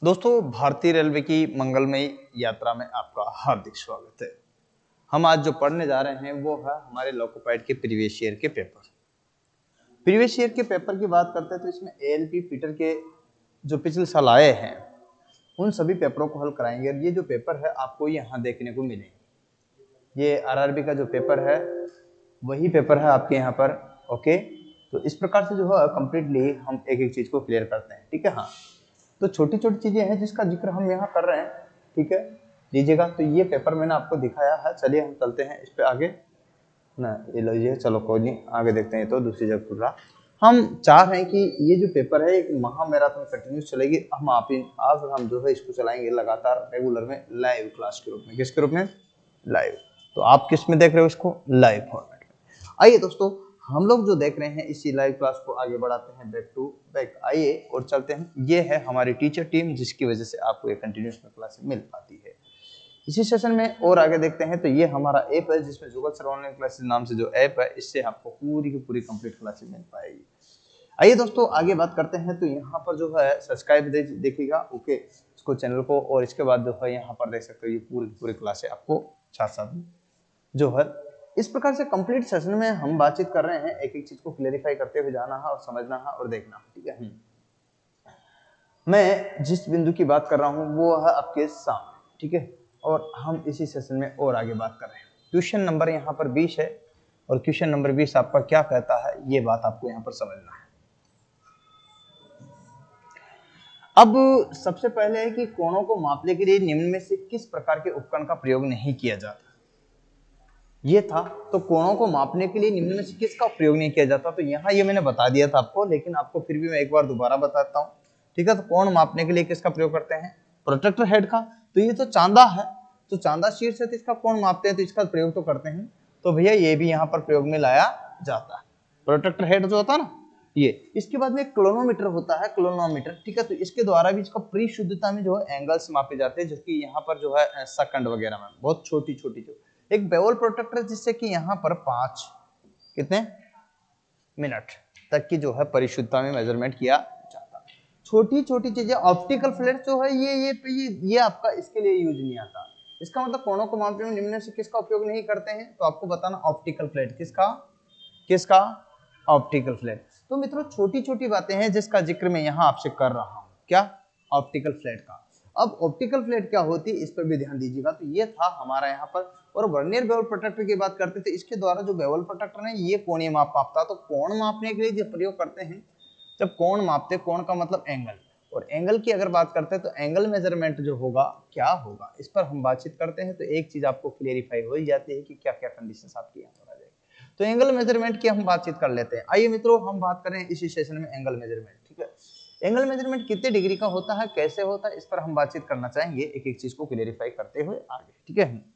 दोस्तों, भारतीय रेलवे की मंगलमयी यात्रा में आपका हार्दिक स्वागत है। हम आज जो पढ़ने जा रहे हैं वो है हमारे लोकोपाइड के प्रीवियस ईयर के पेपर। प्रीवियस ईयर के पेपर की बात करते हैं तो इसमें एएलपी पीटर के जो पिछले साल आए हैं उन सभी पेपरों को हल कराएंगे। और ये जो पेपर है आपको यहाँ देखने को मिलेंगे। ये आरआरबी का जो पेपर है वही पेपर है आपके यहाँ पर। ओके, तो इस प्रकार से जो है कंप्लीटली हम एक एक चीज को क्लियर करते हैं। ठीक है, हाँ, तो छोटी छोटी चीजें हैं जिसका जिक्र हम यहाँ कर रहे हैं। ठीक है, लीजिएगा। तो ये पेपर मैंने आपको दिखाया है। चलिए हम चलते हैं इस पे आगे ना। ये लीजिए, चलो कोई नहीं, आगे देखते हैं। तो दूसरी जगह खुल रहा, हम चाह रहे हैं कि ये जो पेपर है एक महा मैराथन कंटिन्यूस चलेगी। हम जो है इसको चलाएंगे लगातार रेगुलर में लाइव क्लास के रूप में। किसके रूप में? लाइव। तो आप किस में देख रहे हो इसको? लाइव फॉर्मेट में। आइए दोस्तों, हम लोग जो देख रहे हैं इसी लाइव क्लास को आगे बढ़ाते हैं बैक टू बैक। आइए और चलते हैं। ये है हमारी टीचर टीम जिसकी वजह से आपको ये कंटिन्यूस में क्लास मिल पाती है। इसी सेशन में और आगे देखते हैं। तो ये हमारा ऐप है जिसमें जुगल सर ऑनलाइन क्लासेस नाम से जो ऐप है, इससे आपको पूरी की पूरी कंप्लीट क्लासेस मिल पाएगी। आइए दोस्तों आगे बात करते हैं। तो यहाँ पर जो है सब्सक्राइब देखिएगा, ओके, इसको चैनल को। और इसके बाद जो है यहाँ पर देख सकते हो ये पूरी की पूरी क्लासेस आपको साथ साथ जो है इस प्रकार से कंप्लीट सेशन में हम बातचीत कर रहे हैं। एक एक चीज को क्लेरिफाई करते हुए जाना है और समझना है और देखना है। ठीक है, मैं जिस बिंदु की बात कर रहा हूं वो है आपके सामने। ठीक है, और हम इसी सेशन में और आगे बात कर रहे हैं। क्वेश्चन नंबर यहाँ पर 20 है और क्वेश्चन नंबर 20 आपका क्या कहता है ये बात आपको यहाँ पर समझना है। अब सबसे पहले है कि कोणों को मापने के लिए निम्न में से किस प्रकार के उपकरण का प्रयोग नहीं किया जाता। ये था, तो कोणों को मापने के लिए निम्न में से किसका प्रयोग नहीं किया जाता। तो यहाँ ये मैंने बता दिया था आपको, लेकिन आपको फिर भी मैं एक बार दोबारा बताता हूँ। ठीक है, तो कोण मापने के लिए किसका प्रयोग करते हैं? प्रोट्रैक्टर हेड का। तो ये तो चांदा है, तो चांदा शीर्ष है तो इसका कोण मापते हैं, तो इसका प्रयोग तो करते हैं। तो भैया ये भी यहाँ पर प्रयोग में लाया जाता है, प्रोट्रैक्टर हेड जो होता है ना ये। इसके बाद में एक क्लोनोमीटर होता है, क्लोनोमीटर। ठीक है, तो इसके द्वारा भी इसका परिशुद्धता में जो है एंगल्स मापे जाते हैं, जबकि यहाँ पर जो है सेकंड वगैरह में बहुत छोटी छोटी जो एक बेवल प्रोट्रैक्टर, जिससे कि यहाँ पर 5 कितने मिनट तक की जो है परिशुद्धता में मेजरमेंट किया जाता है। छोटी छोटी चीजें ऑप्टिकल फ्लैट जो है ये आपका इसके लिए यूज नहीं आता। इसका मतलब कोणों को मापने में निम्न से किसका उपयोग नहीं करते हैं, तो आपको बताना ऑप्टिकल फ्लैट। किसका ऑप्टिकल फ्लैट। तो मित्रों छोटी छोटी बातें हैं जिसका जिक्र मैं यहाँ आपसे कर रहा हूँ। क्या? ऑप्टिकल फ्लैट का। अब ऑप्टिकल फ्लैट क्या होती है इस पर भी ध्यान दीजिएगा। तो ये था हमारा यहाँ पर। और वर्नियर बेवल प्रोट्रैक्टर की बात करते थे, इसके द्वारा जो बेवल प्रोट्रैक्टर है ये कोणीय माप मापता। तो कोण मापने के लिए जो प्रयोग करते हैं, जब कोण मापते, कोण का मतलब एंगल, और एंगल की अगर बात करते हैं तो एंगल मेजरमेंट जो होगा क्या होगा इस पर हम बातचीत करते हैं। तो एक चीज आपको क्लियरिफाई हो ही जाती है कि क्या क्या कंडीशंस आपकी यहाँ पर आ जाएगी। तो एंगल मेजरमेंट की हम बातचीत कर लेते हैं। आइए मित्रों हम बात करें इसी सेशन में एंगल मेजरमेंट। ठीक है, एंगल मेजरमेंट कितने डिग्री का होता है, कैसे होता है, इस पर हम बातचीत करना चाहेंगे एक एक चीज को क्लियरिफाई करते हुए आगे। ठीक है,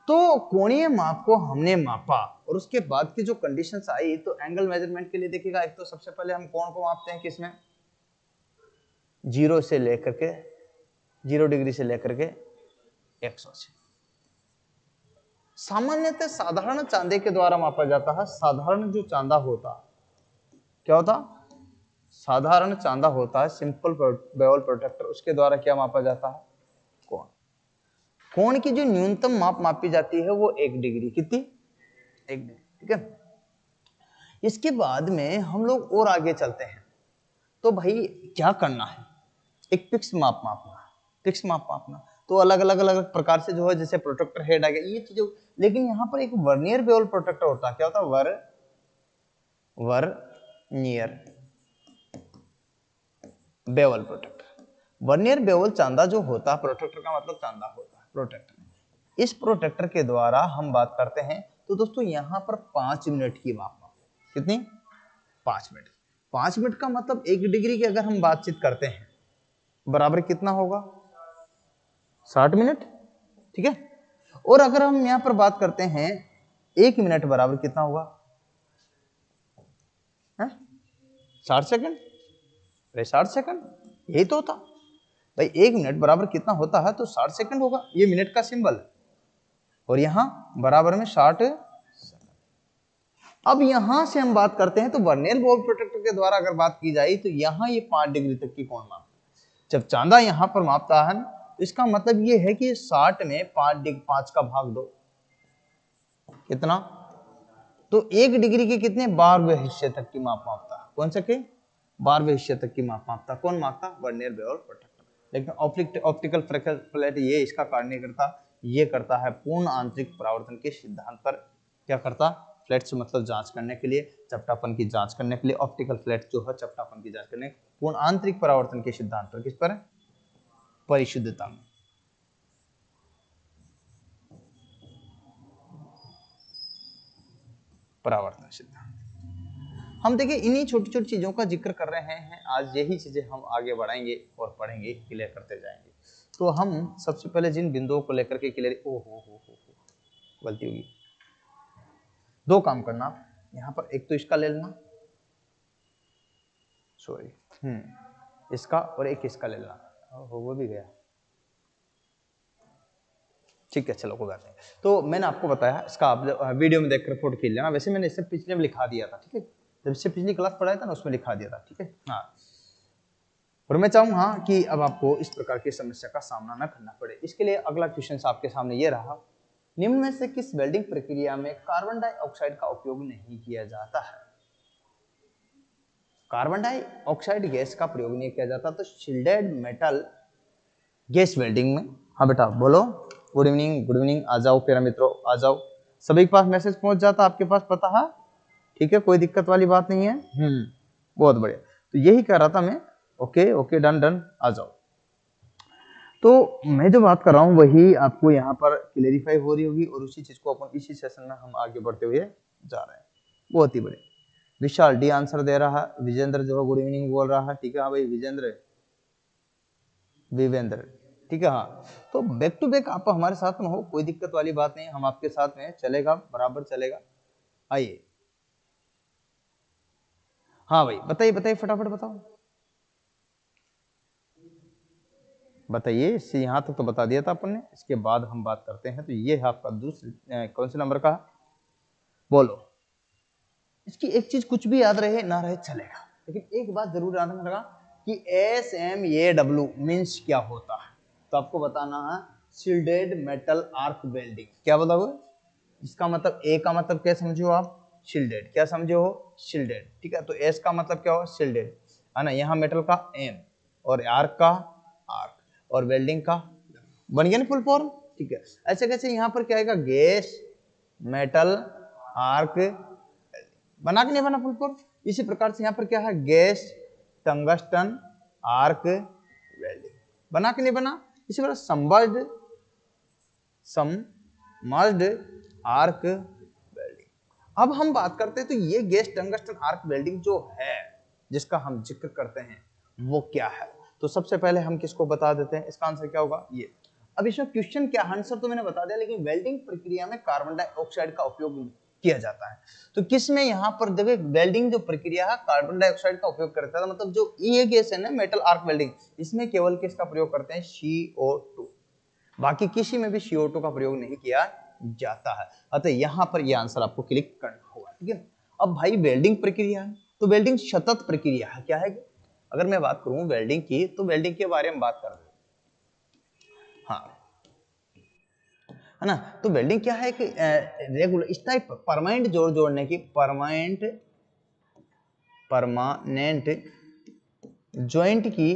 तो कोणीय माप को हमने मापा और उसके बाद की जो कंडीशंस आई, तो एंगल मेजरमेंट के लिए देखिएगा। एक तो सबसे पहले हम कोण को मापते हैं किसमें? 0 से लेकर के 0 डिग्री से लेकर के 100 से। सामान्यतः साधारण चांदे के द्वारा मापा जाता है। साधारण जो चांदा होता क्या होता? साधारण चांदा होता है, सिंपल बेवल प्रोट्रैक्टर, उसके द्वारा क्या मापा जाता है? कोण। कोण की जो न्यूनतम माप मापी जाती है वो 1 डिग्री। कितनी? 1 डिग्री। ठीक है, इसके बाद में हम लोग और आगे चलते हैं। तो भाई क्या करना है? एक फिक्स माप मापना है, फिक्स माप मापना। तो अलग अलग प्रकार से जो है, जैसे प्रोट्रैक्टर हेड आ गया ये चीजें। लेकिन यहाँ पर एक वर्नियर बेवल प्रोट्रैक्टर होता है। क्या होता है? Vernier bevel protractor. Vernier bevel चांदा जो होता है, प्रोट्रैक्टर का मतलब चांदा होता है प्रोट्रैक्टर। इस प्रोट्रैक्टर के द्वारा हम बात करते हैं। तो दोस्तों यहाँ पर 5 मिनट की माप मापे। कितनी? 5 मिनट। 5 मिनट का मतलब 1 डिग्री की अगर हम बातचीत करते हैं बराबर कितना होगा? 60 मिनट। ठीक है, और अगर हम यहां पर बात करते हैं 1 मिनट बराबर कितना होगा? 60 सेकंड। अरे 60 सेकंड यही तो होता भाई। 1 मिनट बराबर कितना होता है? तो 60 सेकंड होगा। ये मिनट का सिंबल है और यहां बराबर में 60 सेकंड। अब यहां से हम बात करते हैं, तो वर्नियर बेवल प्रोट्रैक्टर के द्वारा अगर बात की जाए तो यहां ये 5 डिग्री तक की कोण माप। जब चांदा यहाँ पर मापता है तो इसका मतलब ये है कि 60 में 5 का भाग दो, कितना, तो 1 डिग्री के कितने 12वें हिस्से तक की माप मापता है। कौन सा के 12वें हिस्से तक की माप मापता, कौन मापता, वर्नियर बेवल प्रोट्रैक्टर। लेकिन ऑप्टिकल फ्लैट ये इसका कार्य नहीं करता, ये करता है पूर्ण आंतरिक परावर्तन के सिद्धांत पर क्या करता, फ्लैट से मतलब जांच करने के लिए, चपटापन की जांच करने के लिए। ऑप्टिकल फ्लैट जो है चपटापन की जांच करने, पूर्ण आंतरिक परावर्तन के सिद्धांत पर, किस पर, परिशुद्धता में। परावर्तन सिद्धांत। हम देखिए इन्हीं छोटी छोटी चीजों का जिक्र कर रहे हैं, आज यही चीजें हम आगे बढ़ाएंगे और पढ़ेंगे, क्लियर करते जाएंगे। तो हम सबसे पहले जिन बिंदुओं को लेकर के क्लियर, हो गलती होगी, 2 काम करना यहाँ पर, एक तो इसका ले लेना, सॉरी इसका, और एक इसका ले लेना, वो भी गया, ठीक है चलो कोई बात नहीं। तो मैंने आपको बताया इसका, आप वीडियो में देखकर फोटो खींच लेना, वैसे मैंने इससे पिछले में लिखा दिया था, ठीक है, जब इससे पिछली क्लास पढ़ाया था ना उसमें लिखा दिया था, ठीक है। हाँ, और मैं चाहूंगा कि अब आपको इस प्रकार की समस्या का सामना न करना पड़े। इसके लिए अगला क्वेश्चन आपके सामने ये रहा, निम्न में से किस वेल्डिंग प्रक्रिया में कार्बन डाइऑक्साइड का उपयोग नहीं किया जाता है। कार्बन डाइऑक्साइड गैस का प्रयोग नहीं किया जाता, तो शिल्डेड मेटल गैस वेल्डिंग में। हाँ बेटा बोलो, गुड इवनिंग, गुड इवनिंग, आ जाओ प्यारे मित्रों, आ जाओ, सभी के पास मैसेज पहुंच जाता आपके पास, पता है, ठीक है, कोई दिक्कत वाली बात नहीं है। बहुत बढ़िया, तो यही कह रहा था मैं, ओके ओके, डन डन, आ जाओ। तो मैं जो बात कर रहा हूँ वही आपको यहाँ पर क्लेरिफाई हो रही होगी, और उसी चीज को अपन इसी सेशन में हम आगे बढ़ते हुए जा रहे हैं। बहुत ही बढ़िया, विशाल डी आंसर दे रहा है, विजेंद्र जो है गुड इवनिंग बोल रहा है, ठीक है, हाँ भाई विजेंद्र, विवेंद्र, ठीक है। हाँ, तो बैक टू बैक आप हमारे साथ में हो, कोई दिक्कत वाली बात नहीं, हम आपके साथ में चलेगा, बराबर चलेगा। आइए, हाँ भाई बताइए बताइए, फटाफट बताओ, बताइए, इससे यहाँ तक तो बता दिया था अपन ने, इसके बाद हम बात करते हैं। तो ये है आपका दूसरे कौन से नंबर का, बोलो। इसकी एक चीज कुछ भी याद रहे ना रहे चलेगा, लेकिन एक बात जरूर याद रखना कि SMAW मीन्स क्या होता है, तो आपको बताना है शिल्डेड मेटल आर्क वेल्डिंग। क्या बताओगे, इसका मतलब ए का मतलब क्या समझो आप, शिल्डेड, क्या समझे हो, शिल्डेड, ठीक है। तो एस का मतलब क्या हो, शिल्डेड, है ना, यहाँ मेटल का एम, और आर्क का आर्क, और वेल्डिंग का, बन गया ना फुल फॉर्म, ठीक है। ऐसे कैसे यहाँ पर क्या आएगा, गैस मेटल आर्क, बना के नहीं बना फुल फॉर्म। इसी प्रकार से यहाँ पर क्या है, गैस टंगस्टन आर्क वेल्डिंग, बना के नहीं बना। इसी प्रकार समर्ज्ड आर्क वेल्डिंग। अब हम बात करते हैं, तो ये गैस टंगस्टन आर्क वेल्डिंग जो है जिसका हम जिक्र करते हैं वो क्या है। तो सबसे पहले हम किसको बता देते हैं, इसका आंसर क्या होगा, ये। अब इसमें क्वेश्चन क्या, आंसर तो मैंने बता दिया, लेकिन वेल्डिंग प्रक्रिया में कार्बन डाइऑक्साइड का उपयोग किया जाता है। तो किस में, यहाँ पर देखिए वेल्डिंग जो प्रक्रिया है कार्बन डाइऑक्साइड का उपयोग करता है, मतलब जो ये गैस है ना मेटल आर्क वेल्डिंग, इसमें केवल किसका प्रयोग करते हैं, CO2, बाकी किसी में भी CO2 का प्रयोग नहीं किया जाता है। अतः यहाँ पर यह आंसर आपको क्लिक करना होगा, ठीक है। अब भाई वेल्डिंग प्रक्रिया है, तो वेल्डिंग सतत प्रक्रिया है, क्या है, अगर मैं बात करूं वेल्डिंग की, तो वेल्डिंग के बारे में बात कर रहे, हाँ, है ना। तो वेल्डिंग क्या है कि रेगुलर इस टाइप परमानेंट जोड़ जोड़ने की, परमानेंट जॉइंट की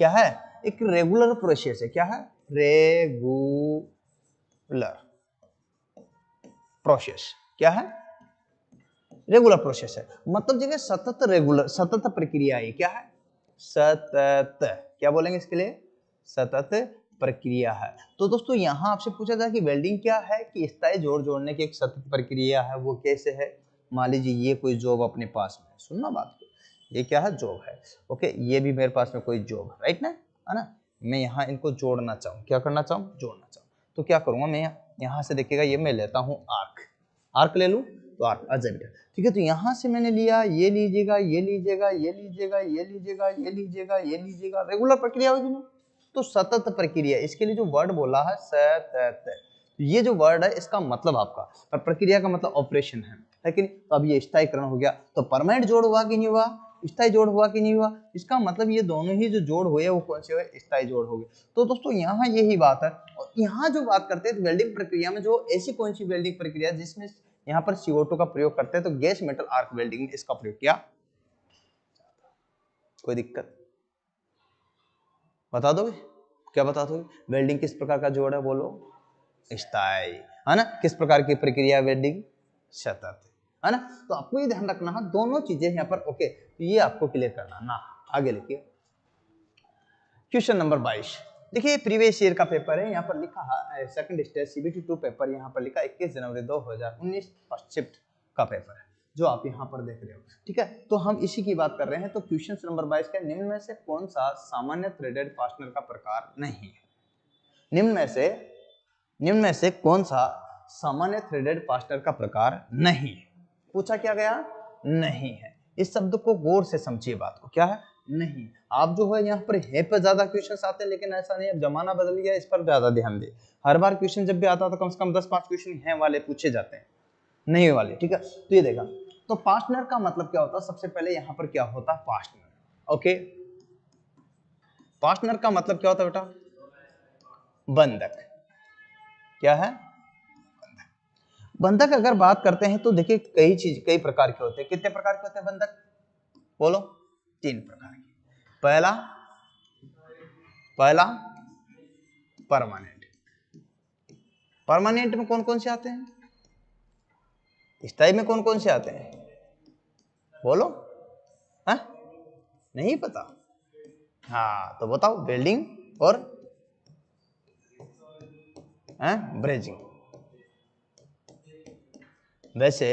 क्या है, एक रेगुलर प्रोसेस है, क्या है, रेगुलर प्रोसेस, क्या है, रेगुलर प्रोसेस है, मतलब जगह सतत, रेगुलर सतत प्रक्रिया है, क्या है, सतत, क्या बोलेंगे इसके लिए, सतत प्रक्रिया है। तो दोस्तों यहाँ आपसे पूछा था कि वेल्डिंग क्या है, कि स्थायी जोड़ जोड़ने की एक सतत प्रक्रिया है, वो कैसे है। मान लीजिए ये कोई जॉब अपने पास में, सुनना बात को, ये क्या है, जॉब है, ओके, ये भी मेरे पास में कोई जॉब है, राइट ना, है ना। मैं यहाँ इनको जोड़ना चाहूँ, क्या करना चाहूँ, जोड़ना चाहूँ, तो क्या करूंगा मैं, यहाँ से देखिएगा ये मैं लेता हूँ आर्क, आर्क ले लूँ, तो आर्क आ जाएगा, ठीक है। तो यहाँ से मैंने लिया, ये लीजिएगा, ये लीजिएगा, ये लीजिएगा, ये लीजिएगा, ये लीजिएगा, ये लीजिएगा, रेगुलर प्रक्रिया होगी ना। तो सतत प्रक्रिया, इसके लिए जो वर्ड बोला है सतत, ये जो वर्ड है इसका मतलब आपका, और प्रक्रिया का मतलब ऑपरेशन है कि नहीं। तो अब ये स्थायीकरण हो गया, तो परमानेंट जोड़ हुआ कि नहीं हुआ, स्थायी जोड़ हुआ कि नहीं हुआ? इसका मतलब ये दोनों ही जो जोड़ हुए वो कौन से हुए? स्थायी जोड़ हो गए। तो दोस्तों यहाँ यही बात है। और यहाँ जो बात करते हैं वेल्डिंग प्रक्रिया में, जो ऐसी कौन सी वेल्डिंग प्रक्रिया जिसमें यहाँ पर CO2 का प्रयोग करते हैं, तो गैस मेटल आर्क वेल्डिंग में इसका प्रयोग किया। कोई दिक्कत? बता दोगे? क्या बता दोगे? वेल्डिंग किस प्रकार का जोड़ है? बोलो। स्थायी, है ना? किस प्रकार की प्रक्रिया वेल्डिंग? सतत, है ना? तो आपको ये ध्यान रखना है, दोनों चीजें यहाँ पर ओके, तो ये आपको क्लियर करना ना। आगे लिखिए क्वेश्चन नंबर 22। देखिए प्रीवियस ईयर का पेपर है, यहाँ पर लिखा है सेकंड स्टेज CBT 2 पेपर, यहाँ पर लिखा 21 जनवरी 2019 फर्स्ट शिफ्ट का पेपर है जो आप यहाँ पर देख रहे हो। ठीक है, तो हम इसी की बात कर रहे हैं। तो क्वेश्चन नंबर 22 का, निम्न में से कौन सा सामान्य थ्रेडेड फास्टनर का प्रकार नहीं है? निम्न में से कौन सा सामान्य थ्रेडेड फास्टनर का प्रकार नहीं है? पूछा क्या गया? नहीं है। इस शब्द को गौर से समझिए बात को, क्या है? नहीं। आप जो है यहाँ पर है पे ज्यादा क्वेश्चन आते हैं, लेकिन ऐसा नहीं, अब जमाना बदल गया, इस पर ज्यादा ध्यान दे। हर बार क्वेश्चन जब भी आता था कम से कम 10-5 क्वेश्चन है वाले पूछे जाते हैं, नहीं वाले। ठीक है, तो ये देखा, तो पार्टनर का मतलब क्या होता है? सबसे पहले यहाँ पर क्या होता है? पार्टनर। ओके, पार्टनर का मतलब क्या होता है बेटा? बंधक। क्या है? बंधक अगर बात करते हैं तो देखिए कई प्रकार के होते हैं। कितने प्रकार के होते हैं बंधक? बोलो। 3 प्रकार के। पहला परमानेंट। परमानेंट में कौन कौन से आते हैं? स्थायी में कौन कौन से आते हैं? बोलो। हाँ, नहीं पता? हाँ तो बताओ। वेल्डिंग और ब्रेजिंग। वैसे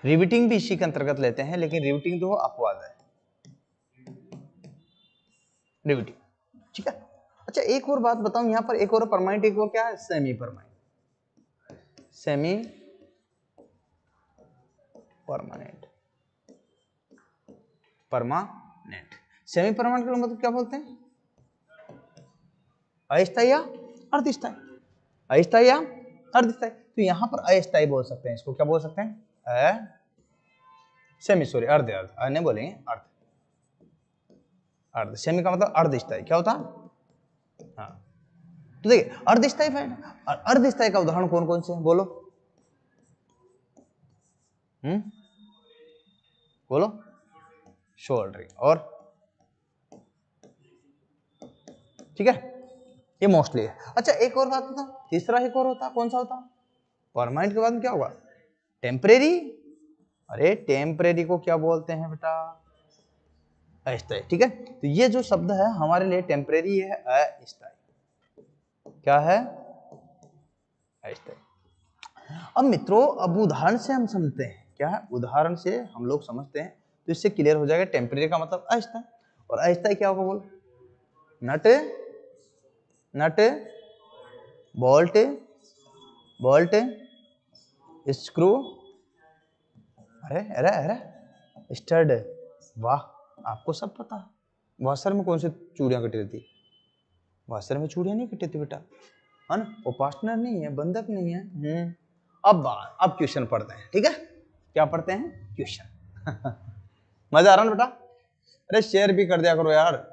रिविटिंग भी इसी के अंतर्गत लेते हैं, लेकिन रिविटिंग तो अपवाद है। रिविटिंग, ठीक है। अच्छा एक और बात बताऊं, यहाँ पर एक और परमानेंट, एक और क्या है? Semi permanent. Semi permanent, permanent. Semi permanent का मतलब क्या बोलते हैं? अस्थायी या अर्धस्थायी। अस्थायी या अर्धस्थायी। तो यहाँ पर अस्थायी बोल सकते हैं, इसको क्या बोल सकते हैं? सेमी, सॉरी, अर्ध। अर्ध नहीं बोलेंगे, अर्ध। अर्ध। सेमी का मतलब अर्धस्थायी। क्या होता? हाँ, तो देखिए अर्धस्थायी फ्रेंड, अर्धस्थायी का उदाहरण कौन कौन से हैं? बोलो। बोलो। शोल्डरिंग और, ठीक है, ये मोस्टली है। अच्छा एक और बात बताओ, तीसरा एक और होता, कौन सा होता? परमानेंट के बाद में क्या होगा? टेम्परेरी। अरे टेम्परेरी को क्या बोलते हैं बेटा? अस्थायी। ठीक है, तो ये जो शब्द है हमारे लिए टेम्परेरी है, अस्थायी। क्या है? अस्थायी। अब मित्रों, अब उदाहरण से हम समझते हैं। क्या है? उदाहरण से हम लोग समझते हैं, तो इससे क्लियर हो जाएगा। टेम्परेरी का मतलब अस्थायी, और अस्थायी क्या होगा? बोलो। नट, नट, बोल्ट, बोल्ट, स्क्रू, अरे अरे अरे स्टड। वाह, आपको सब पता है। वाशर में कौन सी चूड़ियां कटी रहती? वाशर में चूड़ियां नहीं कटी थी बेटा, है ना? वो पार्टनर नहीं है, बंधक नहीं है। अब क्वेश्चन पढ़ते हैं। ठीक है, क्या पढ़ते हैं? क्वेश्चन। मजा आ रहा ना बेटा? अरे शेयर भी कर दिया करो यार।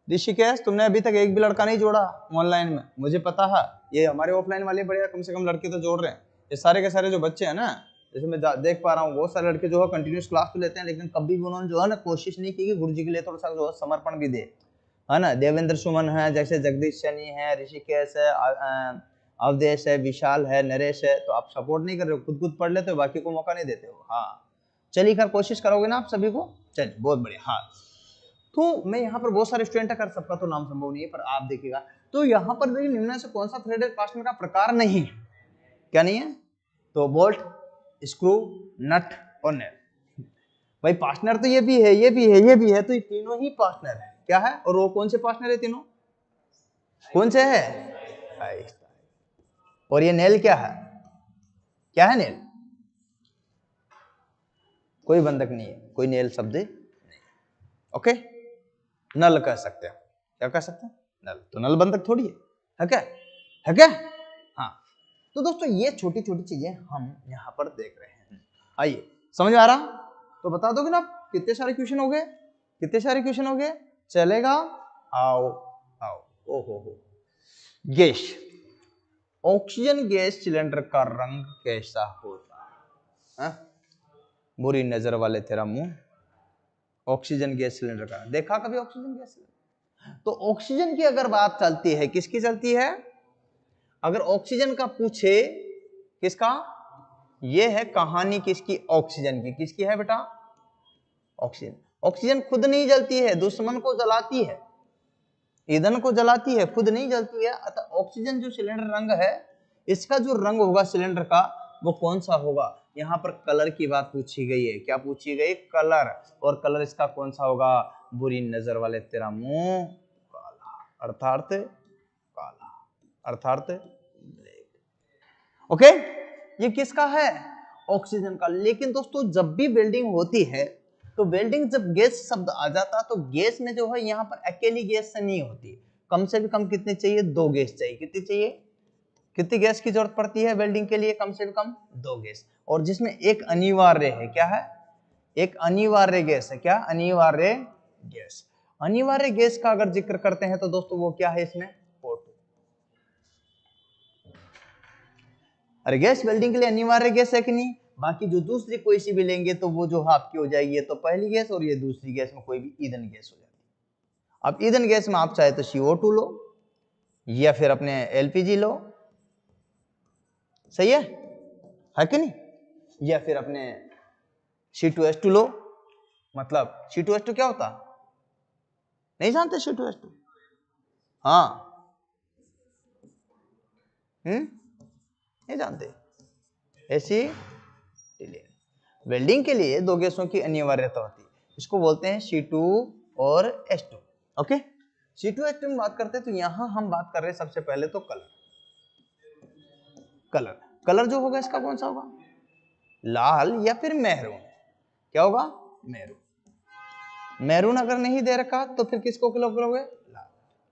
ऋषिकेश, तुमने अभी तक एक भी लड़का नहीं जोड़ा ऑनलाइन में, मुझे पता है। ये हमारे ऑफलाइन वाले बढ़िया, कम से कम लड़के तो जोड़ रहे हैं। ये सारे के सारे जो बच्चे हैं ना, जैसे मैं देख पा रहा हूँ, बहुत सारे लड़के जो है कंटिन्यूस क्लास तो लेते हैं, लेकिन कभी भी उन्होंने जो है ना कोशिश नहीं की कि गुरु जी के लिए थोड़ा सा जो है समर्पण भी दे, है ना? देवेंद्र सुमन है, जैसे जगदीश सैनी है, ऋषिकेश है, अवधेश है, विशाल है, नरेश है। तो आप सपोर्ट नहीं कर रहे हो, खुद पढ़ लेते हो, बाकी को मौका नहीं देते हो। हाँ चलिए, खैर कोशिश करोगे ना आप सभी को? चलिए बहुत बढ़िया। हाँ, तो मैं यहाँ पर बहुत सारे स्टूडेंट कर, सबका तो नाम संभव नहीं है, पर आप देखिएगा। तो यहाँ पर देखिए, निम्न से कौन सा थ्रेडेड फास्टनर का प्रकार नहीं है? क्या नहीं है? तो बोल्ट, स्क्रू, नट और नेल। भाई पार्टनर तो ये भी है, ये भी है, ये भी है, तो ये तीनों ही पार्टनर है। क्या है? और वो कौन से पार्टनर है तीनों? कौन से है? और ये नेल क्या है? क्या है नेल? कोई बंधक नहीं है, कोई नेल शब्द नहीं। ओके, नल कह सकते हैं। क्या कह सकते हैं? नल। तो नल बंधक थोड़ी है क्या? है क्या? हाँ, तो दोस्तों ये छोटी छोटी चीजें हम यहाँ पर देख रहे हैं। आइए, समझ में आ रहा? तो बता दोगे ना कितने सारे क्वेश्चन हो गए, कितने सारे क्वेश्चन हो गए, चलेगा। आओ आओ, ओहो गैस, ऑक्सीजन गैस सिलेंडर का रंग कैसा होता है? बुरी नजर वाले तेरा मुंह, ऑक्सीजन गैस सिलेंडर का देखा कभी ऑक्सीजन गैस सिलेंडर? तो ऑक्सीजन की अगर बात चलती है, किसकी चलती है? अगर ऑक्सीजन का पूछे, किसका? ये है कहानी किसकी? ऑक्सीजन की। किसकी है बेटा? ऑक्सीजन। ऑक्सीजन खुद नहीं जलती है, दुश्मन को जलाती है, ईंधन को जलाती है, खुद नहीं जलती है। अतः ऑक्सीजन जो सिलेंडर रंग है, इसका जो रंग होगा सिलेंडर का, वो कौन सा होगा? यहाँ पर कलर की बात पूछी गई है। क्या पूछी गई? कलर। और कलर इसका कौन सा होगा? बुरी नजर वाले तेरा मुंह, काला, अर्थात काला, अर्थात ब्लैक। ओके, ये किसका है? ऑक्सीजन का। लेकिन दोस्तों जब भी वेल्डिंग होती है, तो वेल्डिंग जब गैस शब्द आ जाता, तो गैस में जो है यहाँ पर अकेली गैस से नहीं होती, कम से भी कम कितनी चाहिए? 2 गैस चाहिए। कितनी चाहिए? कितनी गैस की जरूरत पड़ती है वेल्डिंग के लिए? कम से कम 2 गैस। और जिसमें एक अनिवार्य है, क्या है? एक अनिवार्य गैस है। क्या? अनिवार्य गैस। अनिवार्य गैस का अगर जिक्र करते हैं तो दोस्तों वो क्या है इसमें? O2। अरे गैस वेल्डिंग के लिए अनिवार्य गैस है कि नहीं? बाकी जो दूसरी कोई सी भी लेंगे तो वो जो आपकी हो जाएगी, ये तो पहली गैस, और ये दूसरी गैस में कोई भी ईंधन गैस हो जाती है। अब ईंधन गैस में आप चाहे तो CO2 लो, या फिर अपने LPG लो, सही है कि नहीं? या फिर अपने C2H2 लो। मतलब C2H2 क्या होता? नहीं जानते C2H2? हाँ, नहीं जानते? ऐसी वेल्डिंग के लिए 2 गैसों की अनिवार्यता होती है, इसको बोलते हैं C2 और H2। ओके, C2H2 में बात करते हैं तो यहां हम बात कर रहे हैं सबसे पहले तो कलर। कलर, कलर जो होगा इसका कौन सा होगा? लाल या फिर मैरून। क्या होगा? मैरून। मैरून अगर नहीं दे रखा तो फिर किसको क्लोज करोगे?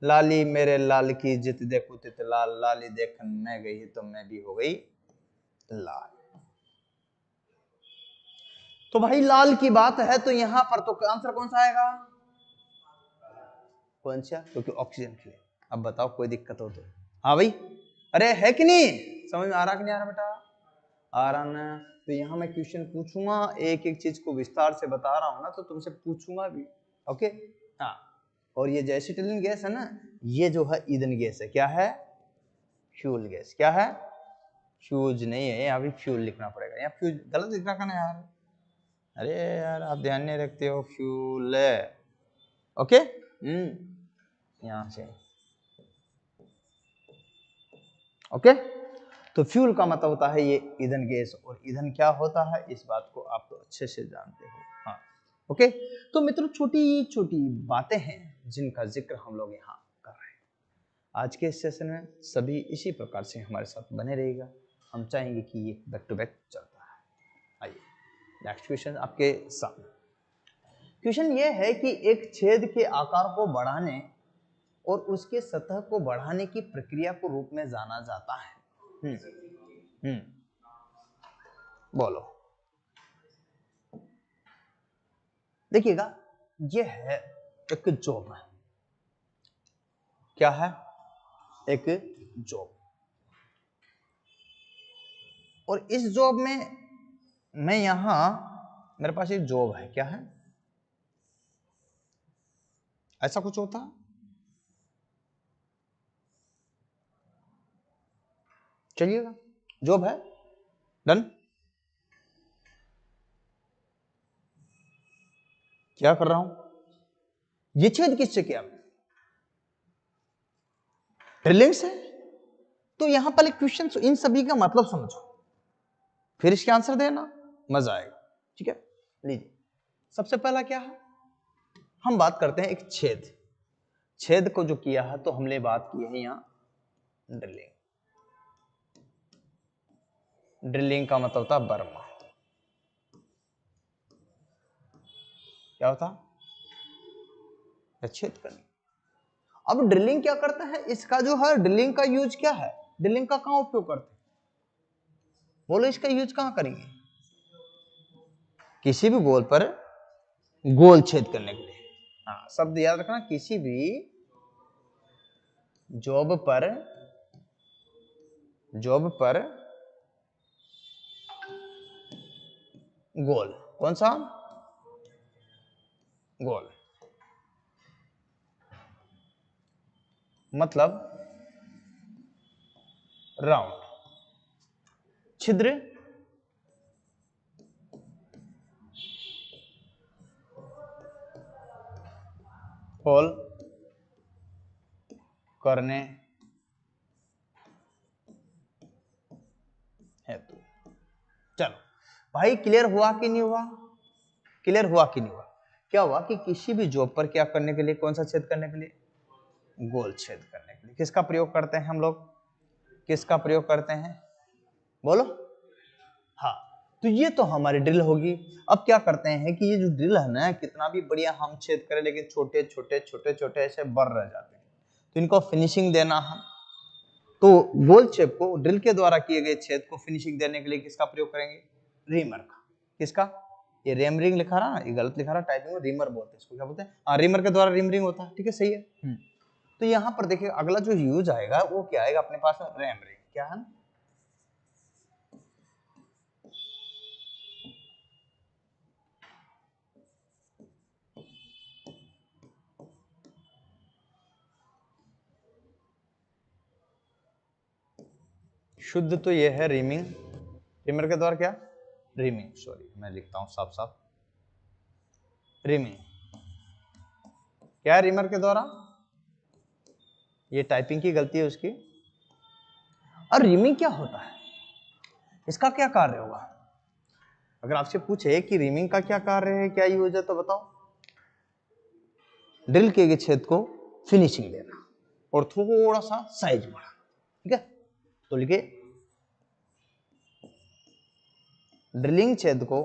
लाली मेरे लाल की जित देखो तित लाल, लाली देखन मैं गई तो मैं भी हो गई लाल। तो भाई लाल की बात है तो यहां पर तो आंसर कौन सा आएगा? कौन सा? क्योंकि ऑक्सीजन के लिए। अब बताओ कोई दिक्कत हो तो? हाँ भाई, अरे है कि नहीं? समझ में आ रहा कि नहीं आ रहा बेटा? आ रहा ना? तो यहाँ मैं क्वेश्चन पूछूंगा, एक एक चीज को विस्तार से बता रहा हूं ना, तो तुमसे पूछूंगा भी। ओके, हाँ। और ये जो एसिटिलीन गैस है ना, ये जो है ईंधन गैस है। क्या है? Fuel gas. क्या है? फ्यूज नहीं है, यहाँ भी फ्यूल लिखना पड़ेगा। यहाँ फ्यूज गलत लिख रखा ना यार। अरे यार आप ध्यान नहीं रखते हो। फ्यूल है। ओके, यहां से। ओके, तो फ्यूल का मतलब होता है ये ईंधन गैस, और ईंधन क्या होता है इस बात को आप तो अच्छे से जानते हो। हाँ, ओके। तो मित्रों छोटी छोटी बातें हैं जिनका जिक्र हम लोग यहाँ कर रहे हैं। आज के इस सेशन में सभी इसी प्रकार से हमारे साथ बने रहेगा। हम चाहेंगे कि ये बैक टू बैक चलता है। आइए नेक्स्ट क्वेश्चन आपके सामने। क्वेश्चन ये है कि एक छेद के आकार को बढ़ाने और उसके सतह को बढ़ाने की प्रक्रिया को रूप में जाना जाता है। बोलो। देखिएगा, ये है एक जॉब है। क्या है? एक जॉब। और इस जॉब में मैं यहां, मेरे पास एक जॉब है। क्या है? ऐसा कुछ होता? चलिएगा, जॉब है, डन। क्या कर रहा हूं? ये छेद किससे किया? ड्रिलिंग से। तो यहां पर क्वेश्चन, इन सभी का मतलब समझो, फिर इसके आंसर देना, मजा आएगा। ठीक है, लीजिए। सबसे पहला क्या है? हम बात करते हैं एक छेद। छेद को जो किया है तो हमने बात की है यहां ड्रिलिंग। ड्रिलिंग का मतलब होता है बर्मा। क्या होता? छेद करनी। अब ड्रिलिंग क्या करता है? इसका जो है ड्रिलिंग का यूज क्या है? ड्रिलिंग का कहां उपयोग करते हैं? बोलो, इसका यूज कहां करेंगे? किसी भी गोल पर गोल छेद करने के लिए। हाँ, शब्द याद रखना, किसी भी जॉब पर गोल, कौन सा गोल, मतलब राउंड। छिद्र होल करने हेतु। चलो भाई, क्लियर हुआ कि नहीं हुआ? क्लियर हुआ कि नहीं हुआ? क्या हुआ कि किसी भी जॉब पर क्या करने के लिए, कौन सा छेद करने के लिए? गोल छेद करने के लिए। किसका प्रयोग करते हैं हम लोग? किसका प्रयोग करते हैं? बोलो। हाँ, तो ये तो हमारी ड्रिल होगी। अब क्या करते हैं कि ये जो ड्रिल है ना, कितना भी बढ़िया हम छेद करें, लेकिन छोटे छोटे छोटे छोटे ऐसे बर रह जाते हैं, तो इनको फिनिशिंग देना है। तो गोल छेद को, ड्रिल के द्वारा किए गए छेद को फिनिशिंग देने के लिए किसका प्रयोग करेंगे? रीमर का। किसका? ये रेमरिंग लिखा रहा, ये गलत लिखा रहा, टाइपिंग में रीमर बोलते हैं इसको। क्या बोलते हैं? रीमर के द्वारा रीमरिंग होता है। ठीक है, सही है। तो यहाँ पर देखिए, अगला जो यूज आएगा वो क्या आएगा अपने पास? रेमरिंग। क्या है? शुद्ध तो ये है रीमिंग। रीमर के द्वारा क्या? रीमिंग। सॉरी, मैं लिखता हूं साफ साफ, रीमिंग। क्या है रीमर के द्वारा? ये टाइपिंग की गलती है उसकी। और रीमिंग क्या होता है? इसका क्या कार्य होगा? अगर आपसे पूछे कि रीमिंग का क्या कार्य है, क्या यूज है, तो बताओ। ड्रिल किए गए छेद को फिनिशिंग देना और थोड़ा सा साइज बढ़ाना। ठीक है, तो लिखिए, ड्रिलिंग छेद को